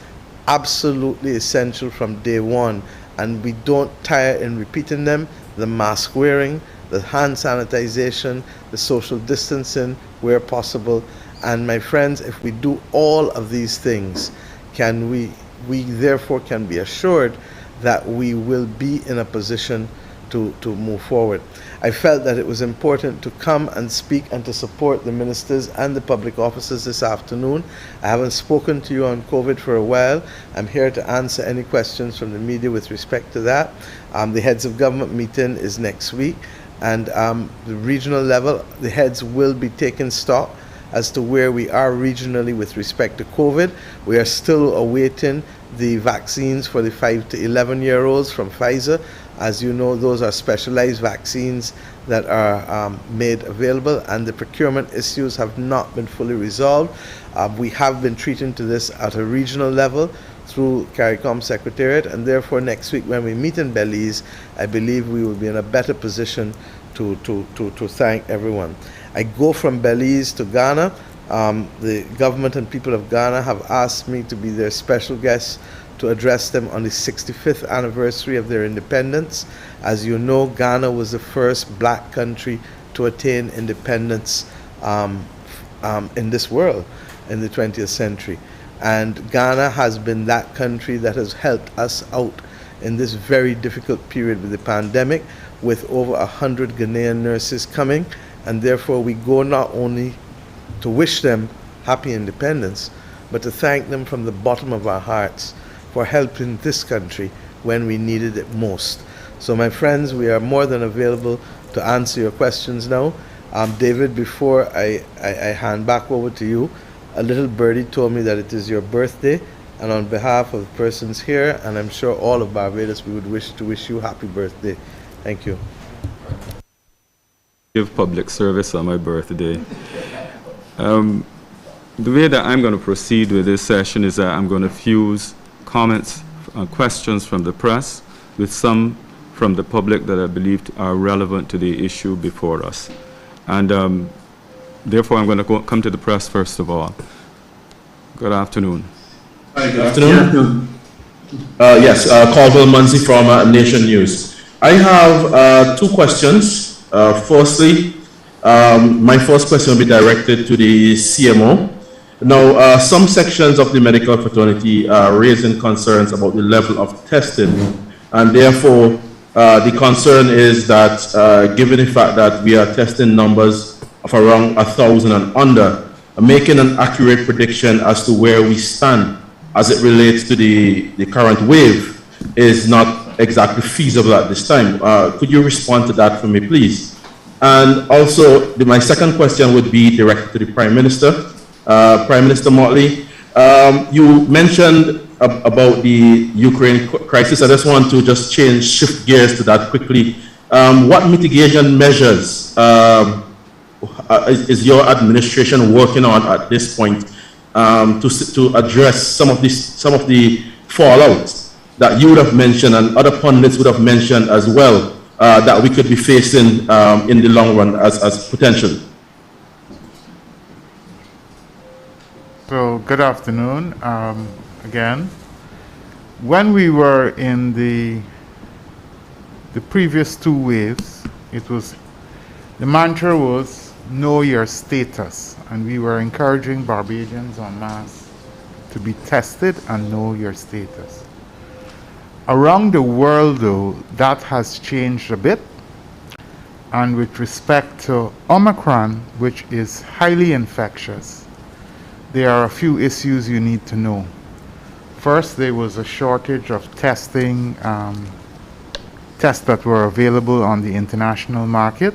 absolutely essential from day 1, and we don't tire in repeating them: the mask wearing, the hand sanitization, the social distancing where possible. And my friends, if we do all of these things, we therefore can be assured that we will be in a position to move forward. I felt that it was important to come and speak and to support the ministers and the public officers this afternoon. I haven't spoken to you on COVID for a while. I'm here to answer any questions from the media with respect to that. The heads of government meeting is next week, and the regional level, the heads will be taking stock as to where we are regionally with respect to COVID. We are still awaiting the vaccines for the 5 to 11-year-olds from Pfizer. As you know, those are specialized vaccines that are made available, and the procurement issues have not been fully resolved. We have been treating to this at a regional level through CARICOM Secretariat, and therefore next week when we meet in Belize, I believe we will be in a better position to thank everyone. I go from Belize to Ghana. The government and people of Ghana have asked me to be their special guest to address them on the 65th anniversary of their independence. As you know, Ghana was the first black country to attain independence in this world in the 20th century. And Ghana has been that country that has helped us out in this very difficult period with the pandemic, with over 100 Ghanaian nurses coming. And therefore we go not only to wish them happy independence, but to thank them from the bottom of our hearts for helping this country when we needed it most. So my friends, we are more than available to answer your questions now. David, before I hand back over to you, a little birdie told me that it is your birthday, and on behalf of the persons here, and I'm sure all of Barbados, we would wish to wish you happy birthday. Thank you. Give public service on my birthday. The way that I'm going to proceed with this session is that I'm going to fuse comments and questions from the press with some from the public that I believe are relevant to the issue before us. And therefore, I'm going to come to the press first of all. Good afternoon. Hi, good afternoon. Yes, Colville Muncie from Nation News. I have 2 questions. Firstly, my first question will be directed to the CMO. Now, some sections of the medical fraternity are raising concerns about the level of testing, and therefore the concern is that given the fact that we are testing numbers of around 1,000 and under, making an accurate prediction as to where we stand as it relates to the current wave is not exactly feasible at this time. Could you respond to that for me, please? And also, my second question would be directed to the Prime Minister. Prime Minister Mottley, you mentioned about the Ukraine crisis. I just want to shift gears to that quickly. What mitigation measures is your administration working on at this point to address some of the fallout that you would have mentioned and other pundits would have mentioned as well that we could be facing in the long run as potential? So, good afternoon again. When we were in the the previous two waves, the mantra was know your status, and we were encouraging Barbadians en masse to be tested and know your status. Around the world, though, that has changed a bit, and with respect to Omicron, which is highly infectious, there are a few issues you need to know. First, there was a shortage of testing, tests that were available on the international market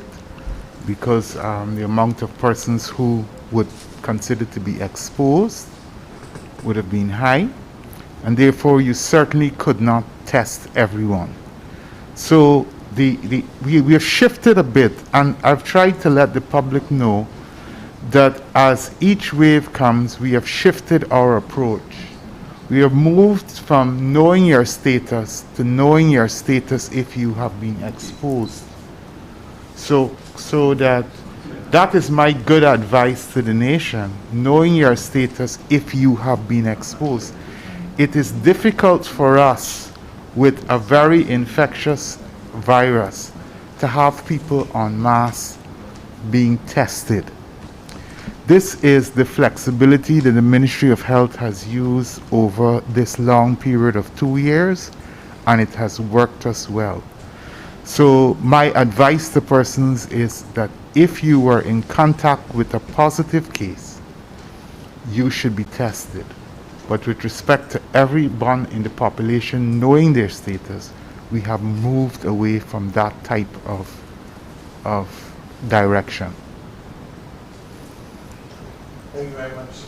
because the amount of persons who would consider to be exposed would have been high, and therefore you certainly could not test everyone. So we have shifted a bit, and I've tried to let the public know that as each wave comes, we have shifted our approach. We have moved from knowing your status to knowing your status if you have been exposed. So that is my good advice to the nation, knowing your status if you have been exposed. It is difficult for us with a very infectious virus to have people en masse being tested. This is the flexibility that the Ministry of Health has used over this long period of 2 years, and it has worked us well. So my advice to persons is that if you were in contact with a positive case, you should be tested. But with respect to everyone in the population knowing their status, we have moved away from that type of direction. Thank you very much.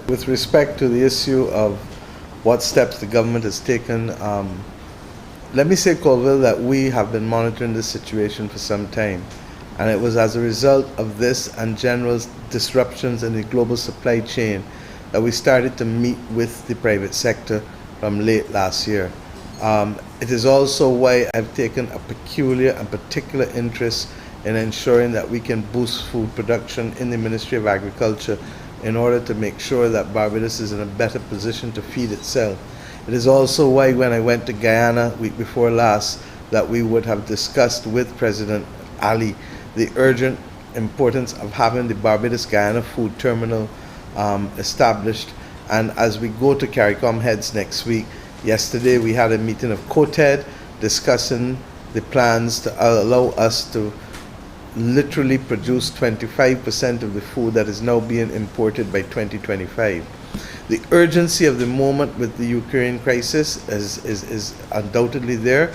With respect to the issue of what steps the government has taken, let me say, Colville, that we have been monitoring this situation for some time. And it was as a result of this and general disruptions in the global supply chain that we started to meet with the private sector from late last year. It is also why I've taken a peculiar and particular interest in ensuring that we can boost food production in the Ministry of Agriculture in order to make sure that Barbados is in a better position to feed itself. It is also why when I went to Guyana week before last that we would have discussed with President Ali the urgent importance of having the Barbados-Guyana food terminal established. And as we go to CARICOM heads next week, yesterday we had a meeting of COTED discussing the plans to allow us to literally produce 25% of the food that is now being imported by 2025. The urgency of the moment with the Ukraine crisis is undoubtedly there,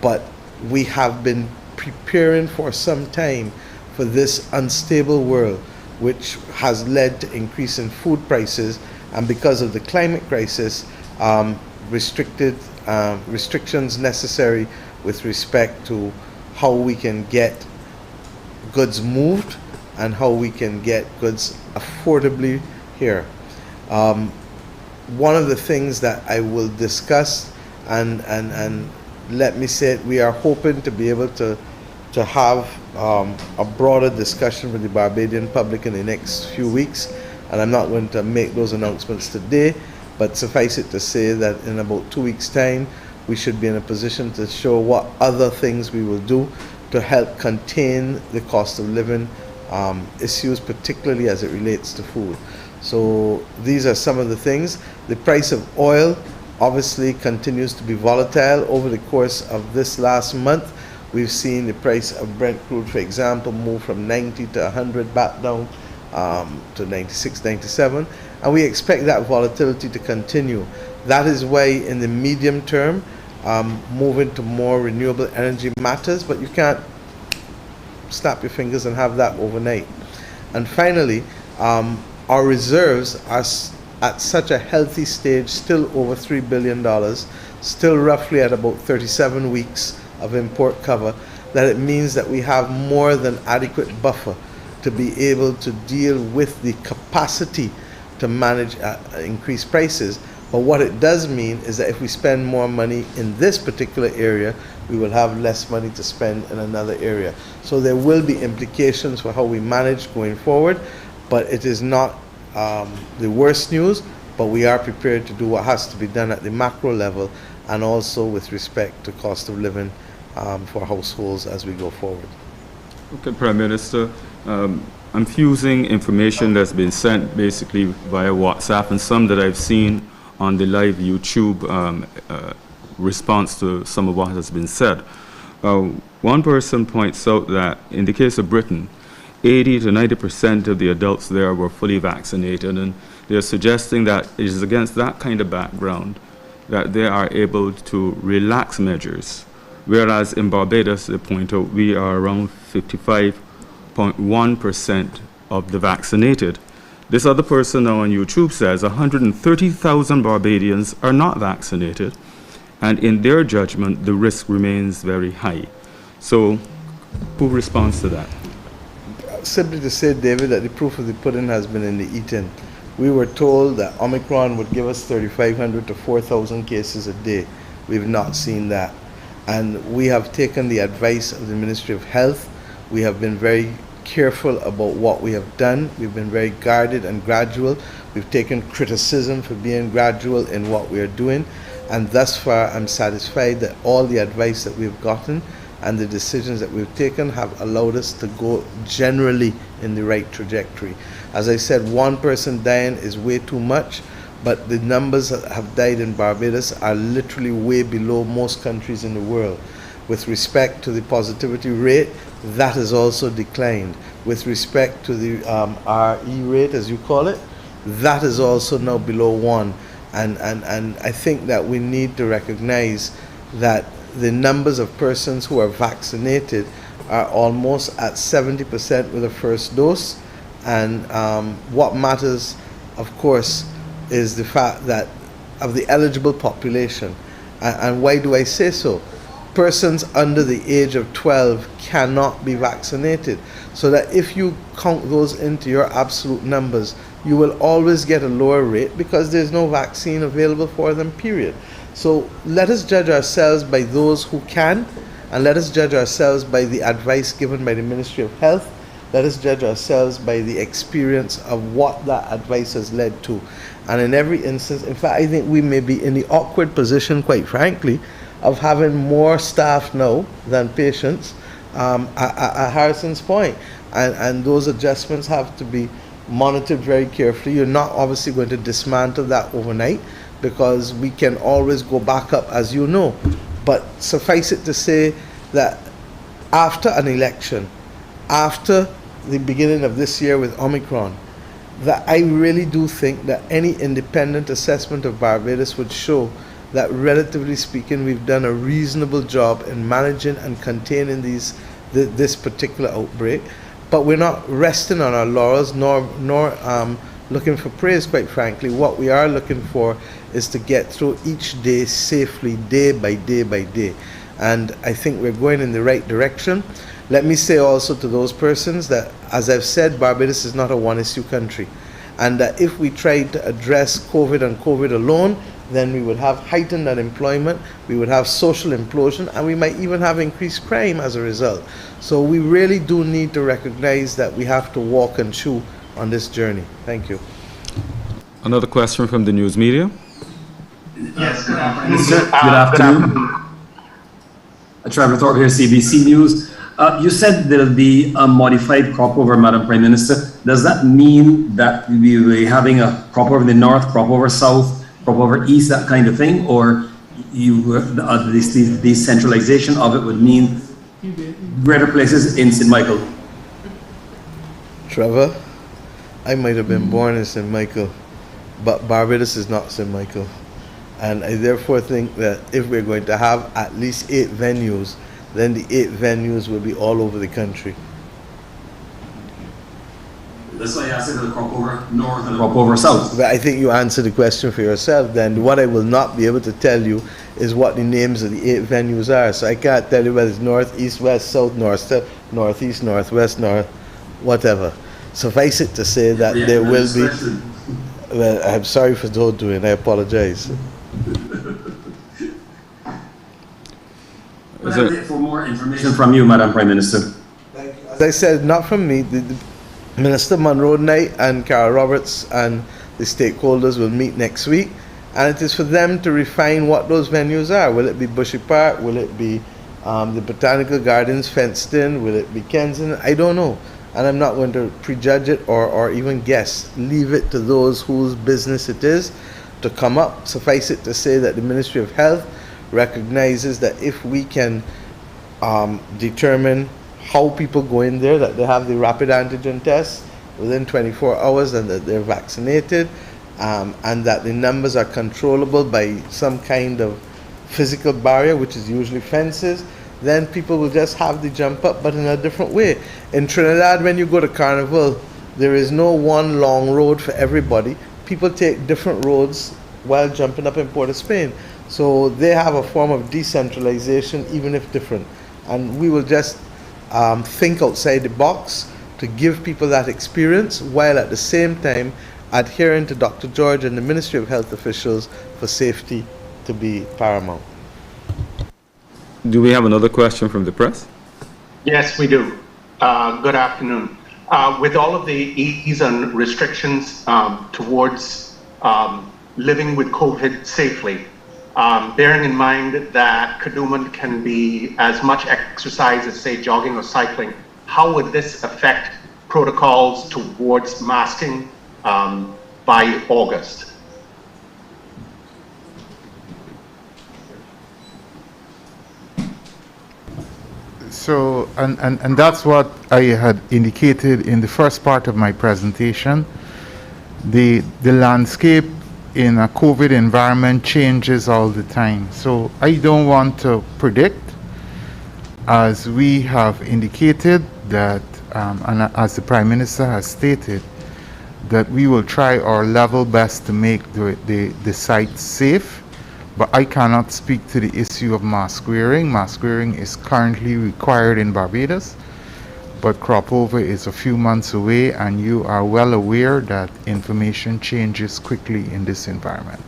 but we have been preparing for some time for this unstable world, which has led to increase in food prices, and because of the climate crisis, restrictions necessary with respect to how we can get goods moved and how we can get goods affordably here. One of the things that I will discuss, and let me say it, we are hoping to be able to have a broader discussion with the Barbadian public in the next few weeks, and I'm not going to make those announcements today, but suffice it to say that in about 2 weeks' time we should be in a position to show what other things we will do to help contain the cost of living issues, particularly as it relates to food. So these are some of the things. The price of oil obviously continues to be volatile. Over the course of this last month, we've seen the price of Brent crude, for example, move from 90 to 100 back down to 96, 97, and we expect that volatility to continue. That is why in the medium term, moving to more renewable energy matters, but you can't snap your fingers and have that overnight. And finally, our reserves are at such a healthy stage, still over $3 billion, still roughly at about 37 weeks of import cover, that it means that we have more than adequate buffer to be able to deal with the capacity to manage increased prices. But what it does mean is that if we spend more money in this particular area, we will have less money to spend in another area. So there will be implications for how we manage going forward, but it is not the worst news, but we are prepared to do what has to be done at the macro level, and also with respect to cost of living for households as we go forward. Okay, Prime Minister, I'm fusing information that's been sent basically via WhatsApp and some that I've seen on the live YouTube response to some of what has been said. One person points out that in the case of Britain, 80 to 90% of the adults there were fully vaccinated, and they're suggesting that it is against that kind of background that they are able to relax measures, whereas in Barbados, they point out, we are around 55.1% of the vaccinated. This other person now on YouTube says 130,000 Barbadians are not vaccinated, and in their judgment, the risk remains very high. So, who responds to that? Simply to say, David, that the proof of the pudding has been in the eating. We were told that Omicron would give us 3,500 to 4,000 cases a day. We've not seen that. And we have taken the advice of the Ministry of Health. We have been very careful about what we have done. We've been very guarded and gradual. We've taken criticism for being gradual in what we are doing. And thus far, I'm satisfied that all the advice that we've gotten and the decisions that we've taken have allowed us to go generally in the right trajectory. As I said, one person dying is way too much, but the numbers that have died in Barbados are literally way below most countries in the world. With respect to the positivity rate, that has also declined. With respect to the RE rate, as you call it, that is also now below 1. And I think that we need to recognize that the numbers of persons who are vaccinated are almost at 70% with the first dose. And what matters, of course, is the fact that of the eligible population. And why do I say so? Persons under the age of 12 cannot be vaccinated. So that if you count those into your absolute numbers, you will always get a lower rate because there's no vaccine available for them, period. So let us judge ourselves by those who can, and let us judge ourselves by the advice given by the Ministry of Health. Let us judge ourselves by the experience of what that advice has led to. And in every instance, in fact, I think we may be in the awkward position, quite frankly, of having more staff now than patients at Harrison's Point. And those adjustments have to be monitored very carefully. You're not obviously going to dismantle that overnight, because we can always go back up, as you know. But suffice it to say that after an election, after the beginning of this year with Omicron, that I really do think that any independent assessment of Barbados would show that, relatively speaking, we've done a reasonable job in managing and containing this particular outbreak. But we're not resting on our laurels, nor looking for praise, quite frankly. What we are looking for is to get through each day safely, day by day by day. And I think we're going in the right direction. Let me say also to those persons that, as I've said, Barbados is not a one-issue country. And that if we tried to address COVID and COVID alone, then we would have heightened unemployment, we would have social implosion, and we might even have increased crime as a result. So we really do need to recognize that we have to walk and chew on this journey. Thank you. Another question from the news media. Yes, good afternoon. Trevor Thorpe here, CBC News. You said there will be a modified crop over, Madam Prime Minister. Does that mean that we will be having a crop over the north, crop over south, crop over east, that kind of thing? Or this decentralization of it would mean greater places in St. Michael? Trevor, I might have been born in St. Michael, but Barbados is not St. Michael. And I therefore think that if we're going to have at least 8 venues, then the 8 venues will be all over the country. That's why I asked if the crop over north and the crop over south. But I think you answered the question for yourself. Then what I will not be able to tell you is what the names of the 8 venues are. So I can't tell you whether it's north, east, west, south, north, northeast, northwest, north, whatever. Suffice it to say that there will be. Well, I'm sorry for not doing. I apologize. For more information from you, Madam Prime Minister. As I said, not from me. The Minister Monroe Knight and Carol Roberts and the stakeholders will meet next week, And it is for them to refine what those venues are. Will it be Bushy Park? Will it be the Botanical Gardens fenced in? Will it be Kensington? I don't know. And I'm not going to prejudge it or even guess. Leave it to those whose business it is to come up. Suffice it to say that the Ministry of Health recognizes that if we can determine how people go in there, that they have the rapid antigen test within 24 hours and that they're vaccinated, and that the numbers are controllable by some kind of physical barrier, which is usually fences, then people will just have the jump up, but in a different way. In Trinidad, when you go to Carnival, there is no one long road for everybody. People take different roads while jumping up in Port of Spain. So they have a form of decentralization, even if different. And we will just think outside the box to give people that experience, while at the same time adhering to Dr. George and the Ministry of Health officials for safety to be paramount. Do we have another question from the press? Yes, we do. Good afternoon. With all of the ease and restrictions towards living with COVID safely, bearing in mind that Kadooman can be as much exercise as, say, jogging or cycling, how would this affect protocols towards masking by August? So, and that's what I had indicated in the first part of my presentation. The landscape in a COVID environment changes all the time. So I don't want to predict, as we have indicated that, and as the Prime Minister has stated, that we will try our level best to make the site safe. But I cannot speak to the issue of mask wearing. Mask wearing is currently required in Barbados, but crop over is a few months away, and you are well aware that information changes quickly in this environment.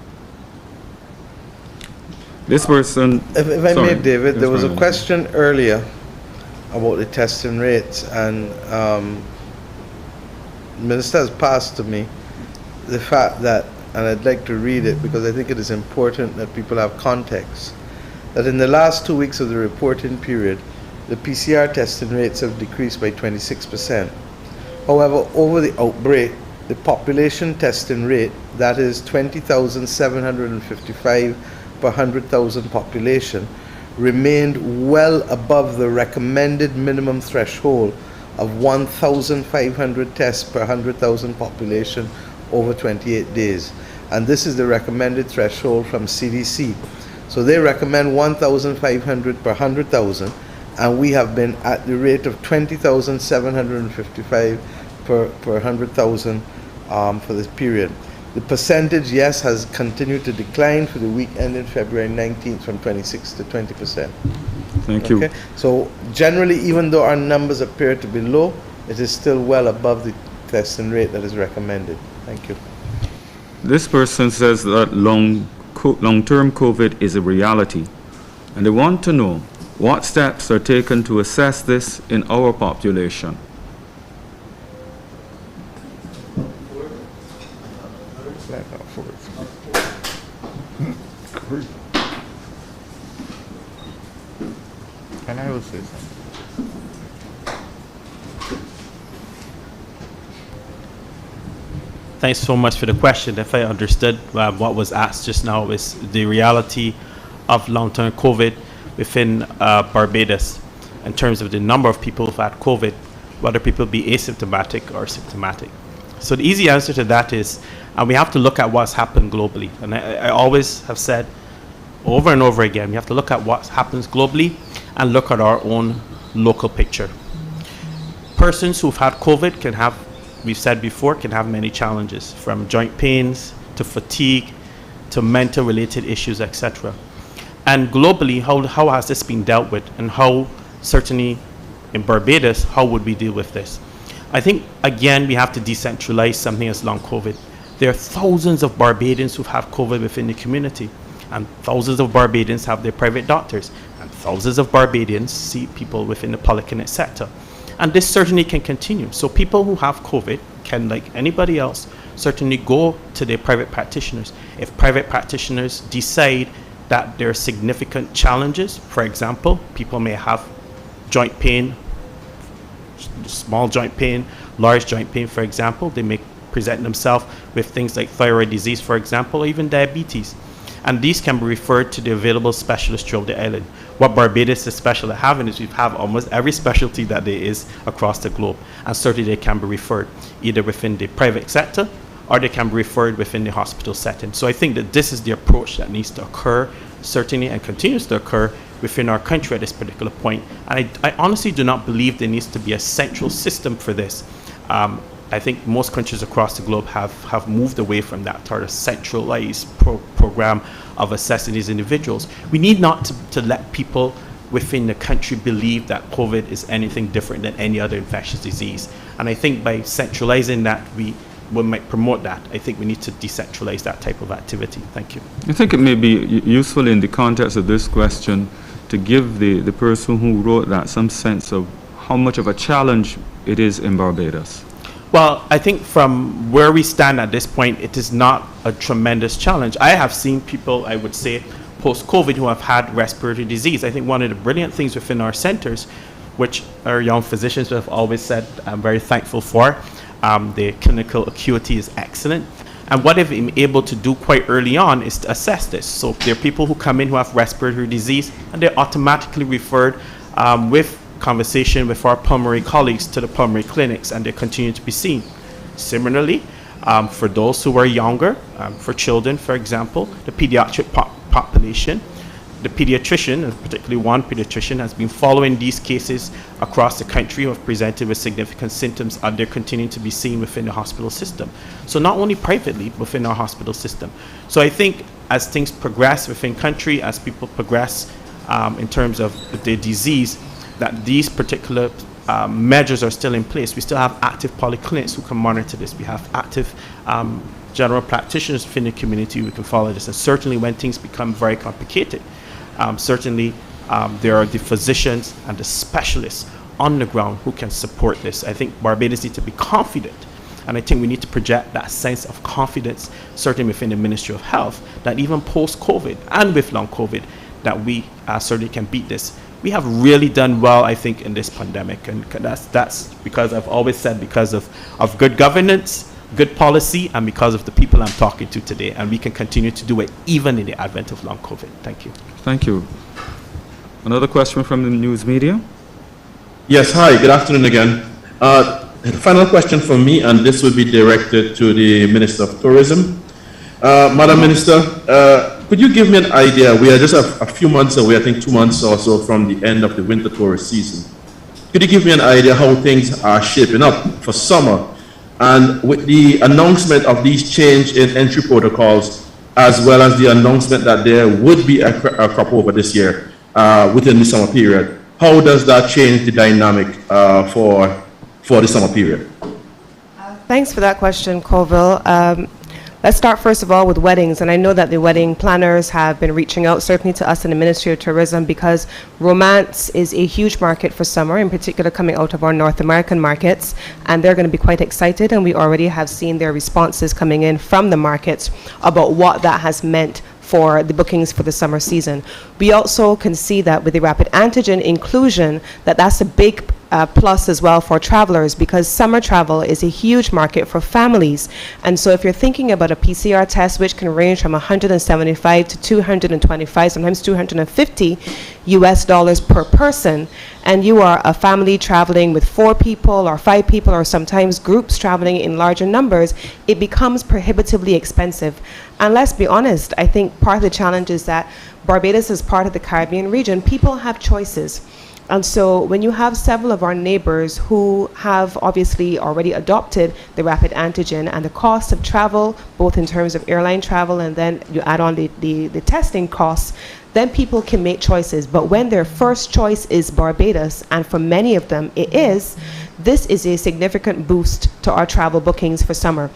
This person... If I may, David, there was a question earlier about the testing rates, and the Minister has passed to me the fact that, and I'd like to read it because I think it is important that people have context, that in the last 2 weeks of the reporting period, the PCR testing rates have decreased by 26%. However, over the outbreak, the population testing rate, that is 20,755 per 100,000 population, remained well above the recommended minimum threshold of 1,500 tests per 100,000 population over 28 days. And this is the recommended threshold from CDC. So they recommend 1,500 per 100,000, and we have been at the rate of 20,755 per 100,000 for this period. The percentage, yes, has continued to decline for the week ending February 19th from 26 to 20%. Thank you. So generally, even though our numbers appear to be low, it is still well above the testing rate that is recommended. Thank you. This person says that long-term COVID is a reality, and they want to know what steps are taken to assess this in our population. Can I also say something? Thanks so much for the question. If I understood what was asked just now, is the reality of long-term COVID within Barbados in terms of the number of people who've had COVID, whether people be asymptomatic or symptomatic. So the easy answer to that is, we have to look at what's happened globally. And I always have said over and over again, we have to look at what happens globally and look at our own local picture. Persons who've had COVID can have, we've said before, can have many challenges, from joint pains to fatigue to mental related issues, etc. And globally, how has this been dealt with, and how, certainly in Barbados, how would we deal with this? I think, again, we have to decentralize something as long COVID. There are thousands of Barbadians who have COVID within the community, and thousands of Barbadians have their private doctors, and thousands of Barbadians see people within the polyclinic sector. And this certainly can continue. So people who have COVID can, like anybody else, certainly go to their private practitioners. If private practitioners decide that there are significant challenges, for example, people may have joint pain, small joint pain, large joint pain, for example, they may present themselves with things like thyroid disease, for example, or even diabetes. And these can be referred to the available specialists throughout the island. What Barbados is special at having is we have almost every specialty that there is across the globe. And certainly they can be referred either within the private sector or they can be referred within the hospital setting. So I think that this is the approach that needs to occur, certainly, and continues to occur within our country at this particular point. And I honestly do not believe there needs to be a central system for this. I think most countries across the globe have moved away from that sort of centralized program of assessing these individuals. We need not to let people within the country believe that COVID is anything different than any other infectious disease. And I think by centralizing that, we might promote that. I think we need to decentralize that type of activity. Thank you. I think it may be useful in the context of this question to give the person who wrote that some sense of how much of a challenge it is in Barbados. Well, I think from where we stand at this point, it is not a tremendous challenge. I have seen people, I would say, post-COVID who have had respiratory disease. I think one of the brilliant things within our centers, which our young physicians have always said I'm very thankful for, the clinical acuity is excellent. And what they've been able to do quite early on is to assess this. So there are people who come in who have respiratory disease and they're automatically referred with conversation with our pulmonary colleagues to the pulmonary clinics, and they continue to be seen. Similarly, for those who are younger, for children, for example, the pediatric population, the pediatrician, and particularly one pediatrician, has been following these cases across the country who have presented with significant symptoms, and they're continuing to be seen within the hospital system. So not only privately, but within our hospital system. So I think as things progress within country, as people progress in terms of the disease, that these particular measures are still in place. We still have active polyclinics who can monitor this. We have active general practitioners within the community who can follow this. And certainly when things become very complicated, certainly there are the physicians and the specialists on the ground who can support this. I think Barbados needs to be confident, and I think we need to project that sense of confidence, certainly within the Ministry of Health, that even post-COVID and with long COVID, that we certainly can beat this. We have really done well, I think, in this pandemic, and that's because I've always said because of good governance, good policy, and because of the people I'm talking to today, and we can continue to do it even in the advent of long COVID. Thank you. Thank you. Another question from the news media? Yes, hi, good afternoon again. Final question from me, and this will be directed to the Minister of Tourism. Madam Minister, could you give me an idea? We are just a few months away, I think 2 months or so from the end of the winter tourist season. Could you give me an idea how things are shaping up for summer? And with the announcement of these change in entry protocols, as well as the announcement that there would be a crop over this year within the summer period, how does that change the dynamic for the summer period? Thanks for that question, Colville. Let's start first of all with weddings, and I know that the wedding planners have been reaching out certainly to us in the Ministry of Tourism because romance is a huge market for summer, in particular coming out of our North American markets, and they're going to be quite excited, and we already have seen their responses coming in from the markets about what that has meant for the bookings for the summer season. We also can see that with the rapid antigen inclusion, that's a big plus as well for travelers, because summer travel is a huge market for families. And so if you're thinking about a PCR test, which can range from 175 to 225, sometimes 250 US dollars per person, and you are a family traveling with 4 people or 5 people, or sometimes groups traveling in larger numbers, it becomes prohibitively expensive. And let's be honest, I think part of the challenge is that Barbados is part of the Caribbean region. People have choices. And so when you have several of our neighbors who have obviously already adopted the rapid antigen, and the cost of travel, both in terms of airline travel and then you add on the testing costs, then people can make choices. But when their first choice is Barbados, and for many of them it is, this is a significant boost to our travel bookings for summer.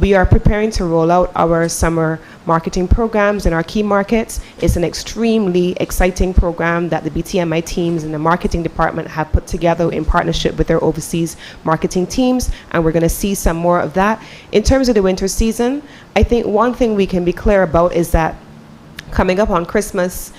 We are preparing to roll out our summer marketing programs in our key markets. It's an extremely exciting program that the BTMI teams and the marketing department have put together in partnership with their overseas marketing teams, and we're going to see some more of that. In terms of the winter season, I think one thing we can be clear about is that coming up on Christmas,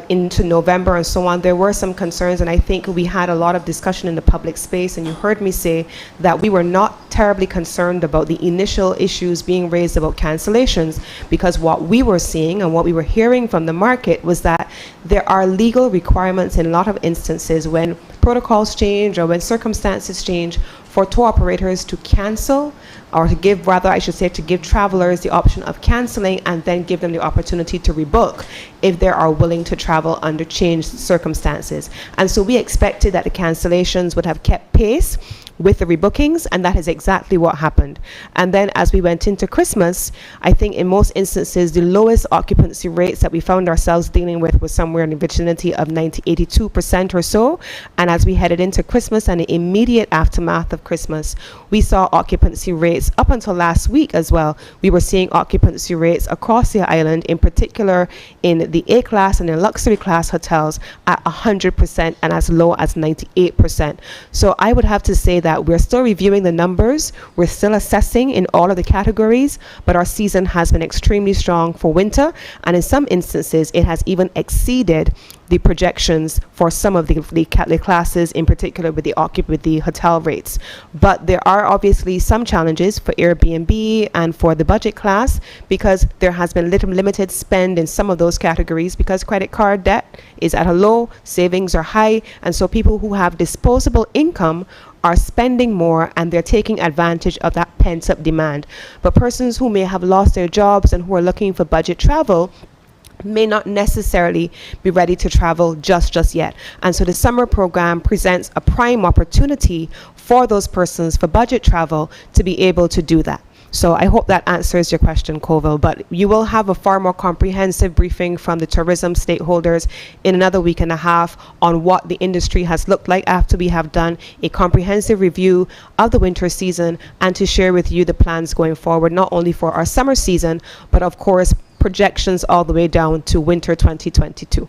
into November and so on, there were some concerns, and I think we had a lot of discussion in the public space, and you heard me say that we were not terribly concerned about the initial issues being raised about cancellations, because what we were seeing and what we were hearing from the market was that there are legal requirements in a lot of instances when protocols change or when circumstances change for tour operators to cancel, or to give, rather I should say, to give travelers the option of canceling and then give them the opportunity to rebook if they are willing to travel under changed circumstances. And so we expected that the cancellations would have kept pace with the rebookings, and that is exactly what happened. And then as we went into Christmas, I think in most instances the lowest occupancy rates that we found ourselves dealing with was somewhere in the vicinity of 82% or so. And as we headed into Christmas and the immediate aftermath of Christmas, we saw occupancy rates up until last week as well. We were seeing occupancy rates across the island, in particular in the A class and the luxury class hotels, at 100% and as low as 98%. So I would have to say that we're still reviewing the numbers, we're still assessing in all of the categories, but our season has been extremely strong for winter, and in some instances it has even exceeded the projections for some of the classes, in particular with the hotel rates. But there are obviously some challenges for Airbnb and for the budget class, because there has been limited spend in some of those categories because credit card debt is at a low, savings are high, and so people who have disposable income are spending more, and they're taking advantage of that pent-up demand. But persons who may have lost their jobs and who are looking for budget travel may not necessarily be ready to travel just yet. And so the summer program presents a prime opportunity for those persons for budget travel to be able to do that. So I hope that answers your question, Colville, but you will have a far more comprehensive briefing from the tourism stakeholders in another week and a half on what the industry has looked like after we have done a comprehensive review of the winter season, and to share with you the plans going forward, not only for our summer season, but of course projections all the way down to winter 2022.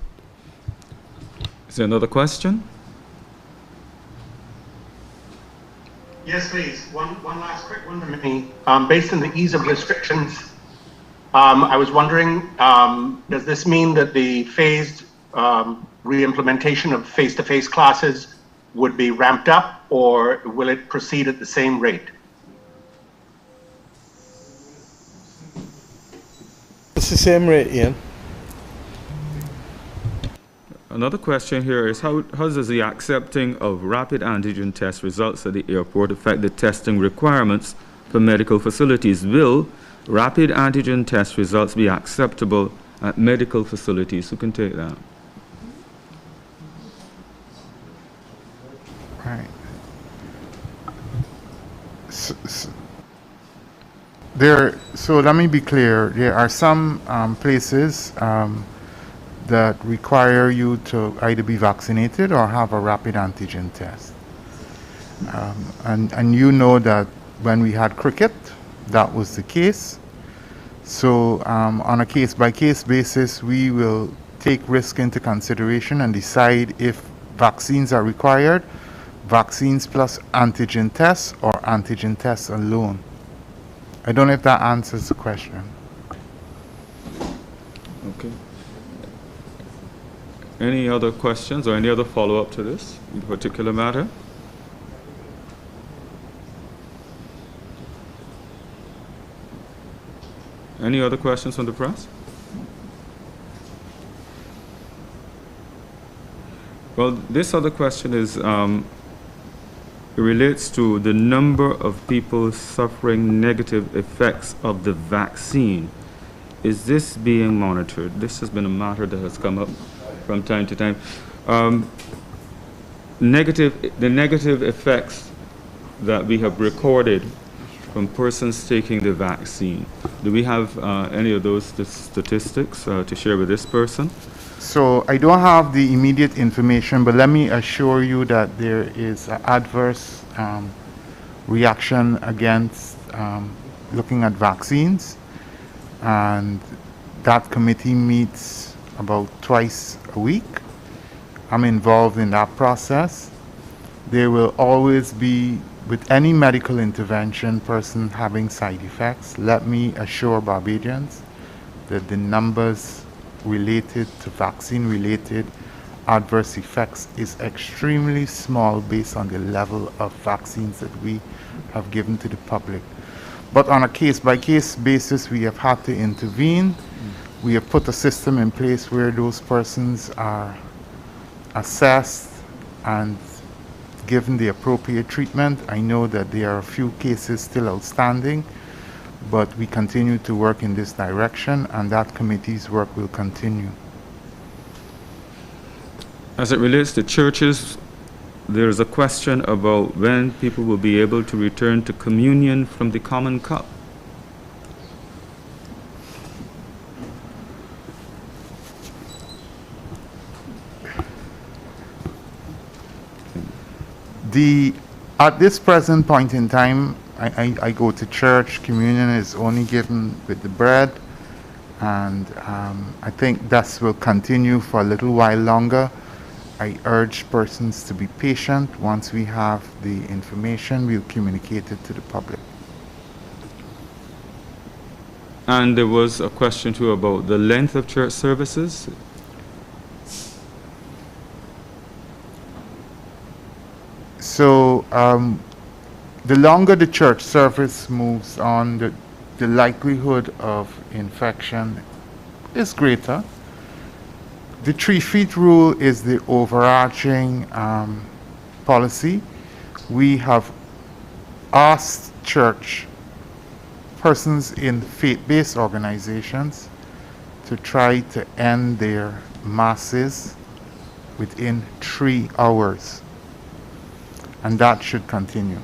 Is there another question? Yes, please. One last quick one from me. Based on the ease of restrictions, I was wondering, does this mean that the phased re-implementation of face-to-face classes would be ramped up, or will it proceed at the same rate? It's the same rate, Ian. Another question here is, how does the accepting of rapid antigen test results at the airport affect the testing requirements for medical facilities? Will rapid antigen test results be acceptable at medical facilities? Who can take that? Right. So let me be clear. There are some places that require you to either be vaccinated or have a rapid antigen test. And you know that when we had cricket, that was the case. So on a case-by-case basis, we will take risk into consideration and decide if vaccines are required, vaccines plus antigen tests, or antigen tests alone. I don't know if that answers the question. Okay. Any other questions or any other follow-up to this particular matter? Any other questions from the press? Well, this other question is, it relates to the number of people suffering negative effects of the vaccine. Is this being monitored? This has been a matter that has come up from time to time. The negative effects that we have recorded from persons taking the vaccine. Do we have any of those statistics to share with this person? So I don't have the immediate information, but let me assure you that there is an adverse reaction against looking at vaccines, and that committee meets about twice a week. I'm involved in that process. There will always be, with any medical intervention, person having side effects. Let me assure Barbadians that the numbers related to vaccine-related adverse effects is extremely small based on the level of vaccines that we have given to the public. But on a case-by-case basis, we have had to intervene. We have put a system in place where those persons are assessed and given the appropriate treatment. I know that there are a few cases still outstanding, but we continue to work in this direction, and that committee's work will continue. As it relates to churches, there is a question about when people will be able to return to communion from the common cup. At this present point in time, I go to church. Communion is only given with the bread, and I think that will continue for a little while longer. I urge persons to be patient. Once we have the information, we'll communicate it to the public. And there was a question too about the length of church services. So the longer the church service moves on, the likelihood of infection is greater. The 3 feet rule is the overarching policy. We have asked church persons in faith-based organizations to try to end their masses within 3 hours, and that should continue.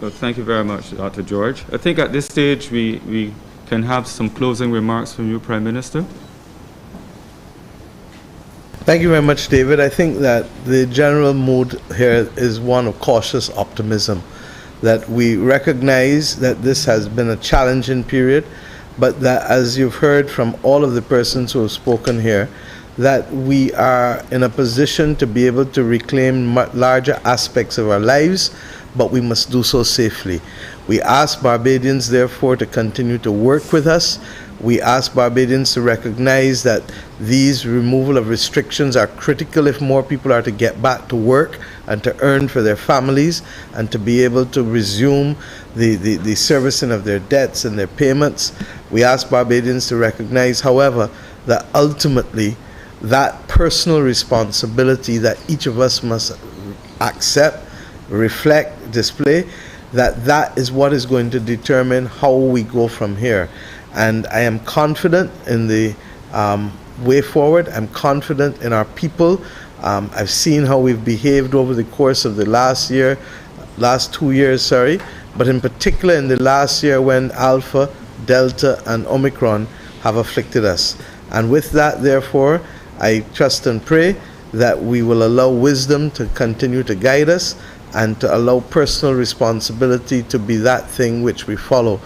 Well, thank you very much, Dr. George. I think at this stage we can have some closing remarks from you, Prime Minister. Thank you very much, David. I think that the general mood here is one of cautious optimism, that we recognize that this has been a challenging period, but that, as you've heard from all of the persons who have spoken here, that we are in a position to be able to reclaim larger aspects of our lives, but we must do so safely. We ask Barbadians, therefore, to continue to work with us. We ask Barbadians to recognize that these removal of restrictions are critical if more people are to get back to work and to earn for their families and to be able to resume the servicing of their debts and their payments. We ask Barbadians to recognize, however, that ultimately that personal responsibility that each of us must accept, reflect, display, that is what is going to determine how we go from here. And I am confident in the way forward. I'm confident in our people. I've seen how we've behaved over the course of the last 2 years, but in particular in the last year when Alpha, Delta, and Omicron have afflicted us. And with that, therefore, I trust and pray that we will allow wisdom to continue to guide us and to allow personal responsibility to be that thing which we follow.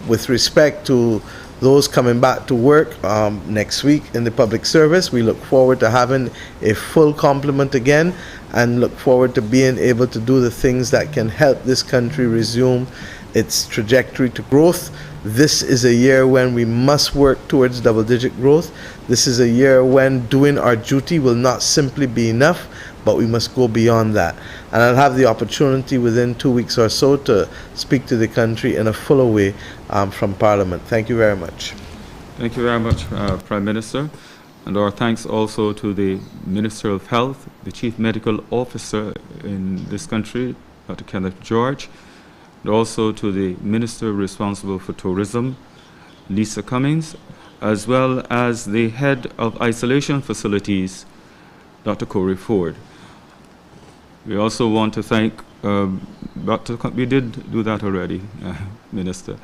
With respect to those coming back to work next week in the public service, we look forward to having a full complement again and look forward to being able to do the things that can help this country resume its trajectory to growth. This is a year when we must work towards double-digit growth. This is a year when doing our duty will not simply be enough, but we must go beyond that. And I'll have the opportunity within 2 weeks or so to speak to the country in a fuller way from Parliament. Thank you very much. Thank you very much, Prime Minister. And our thanks also to the Minister of Health, the Chief Medical Officer in this country, Dr. Kenneth George, and also to the Minister responsible for Tourism, Lisa Cummings, as well as the Head of Isolation Facilities, Dr. Corey Ford. We also want to thank we did do that already, Minister.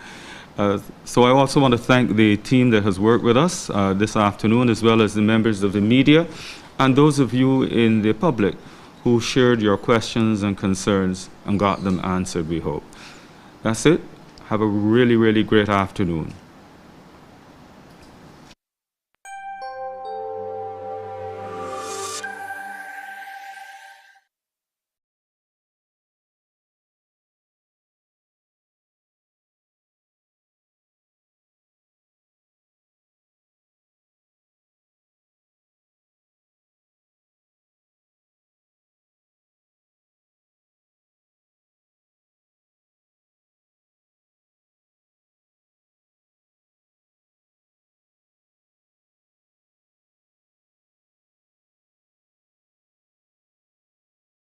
So I also want to thank the team that has worked with us this afternoon, as well as the members of the media and those of you in the public who shared your questions and concerns and got them answered, we hope. That's it. Have a really, really great afternoon.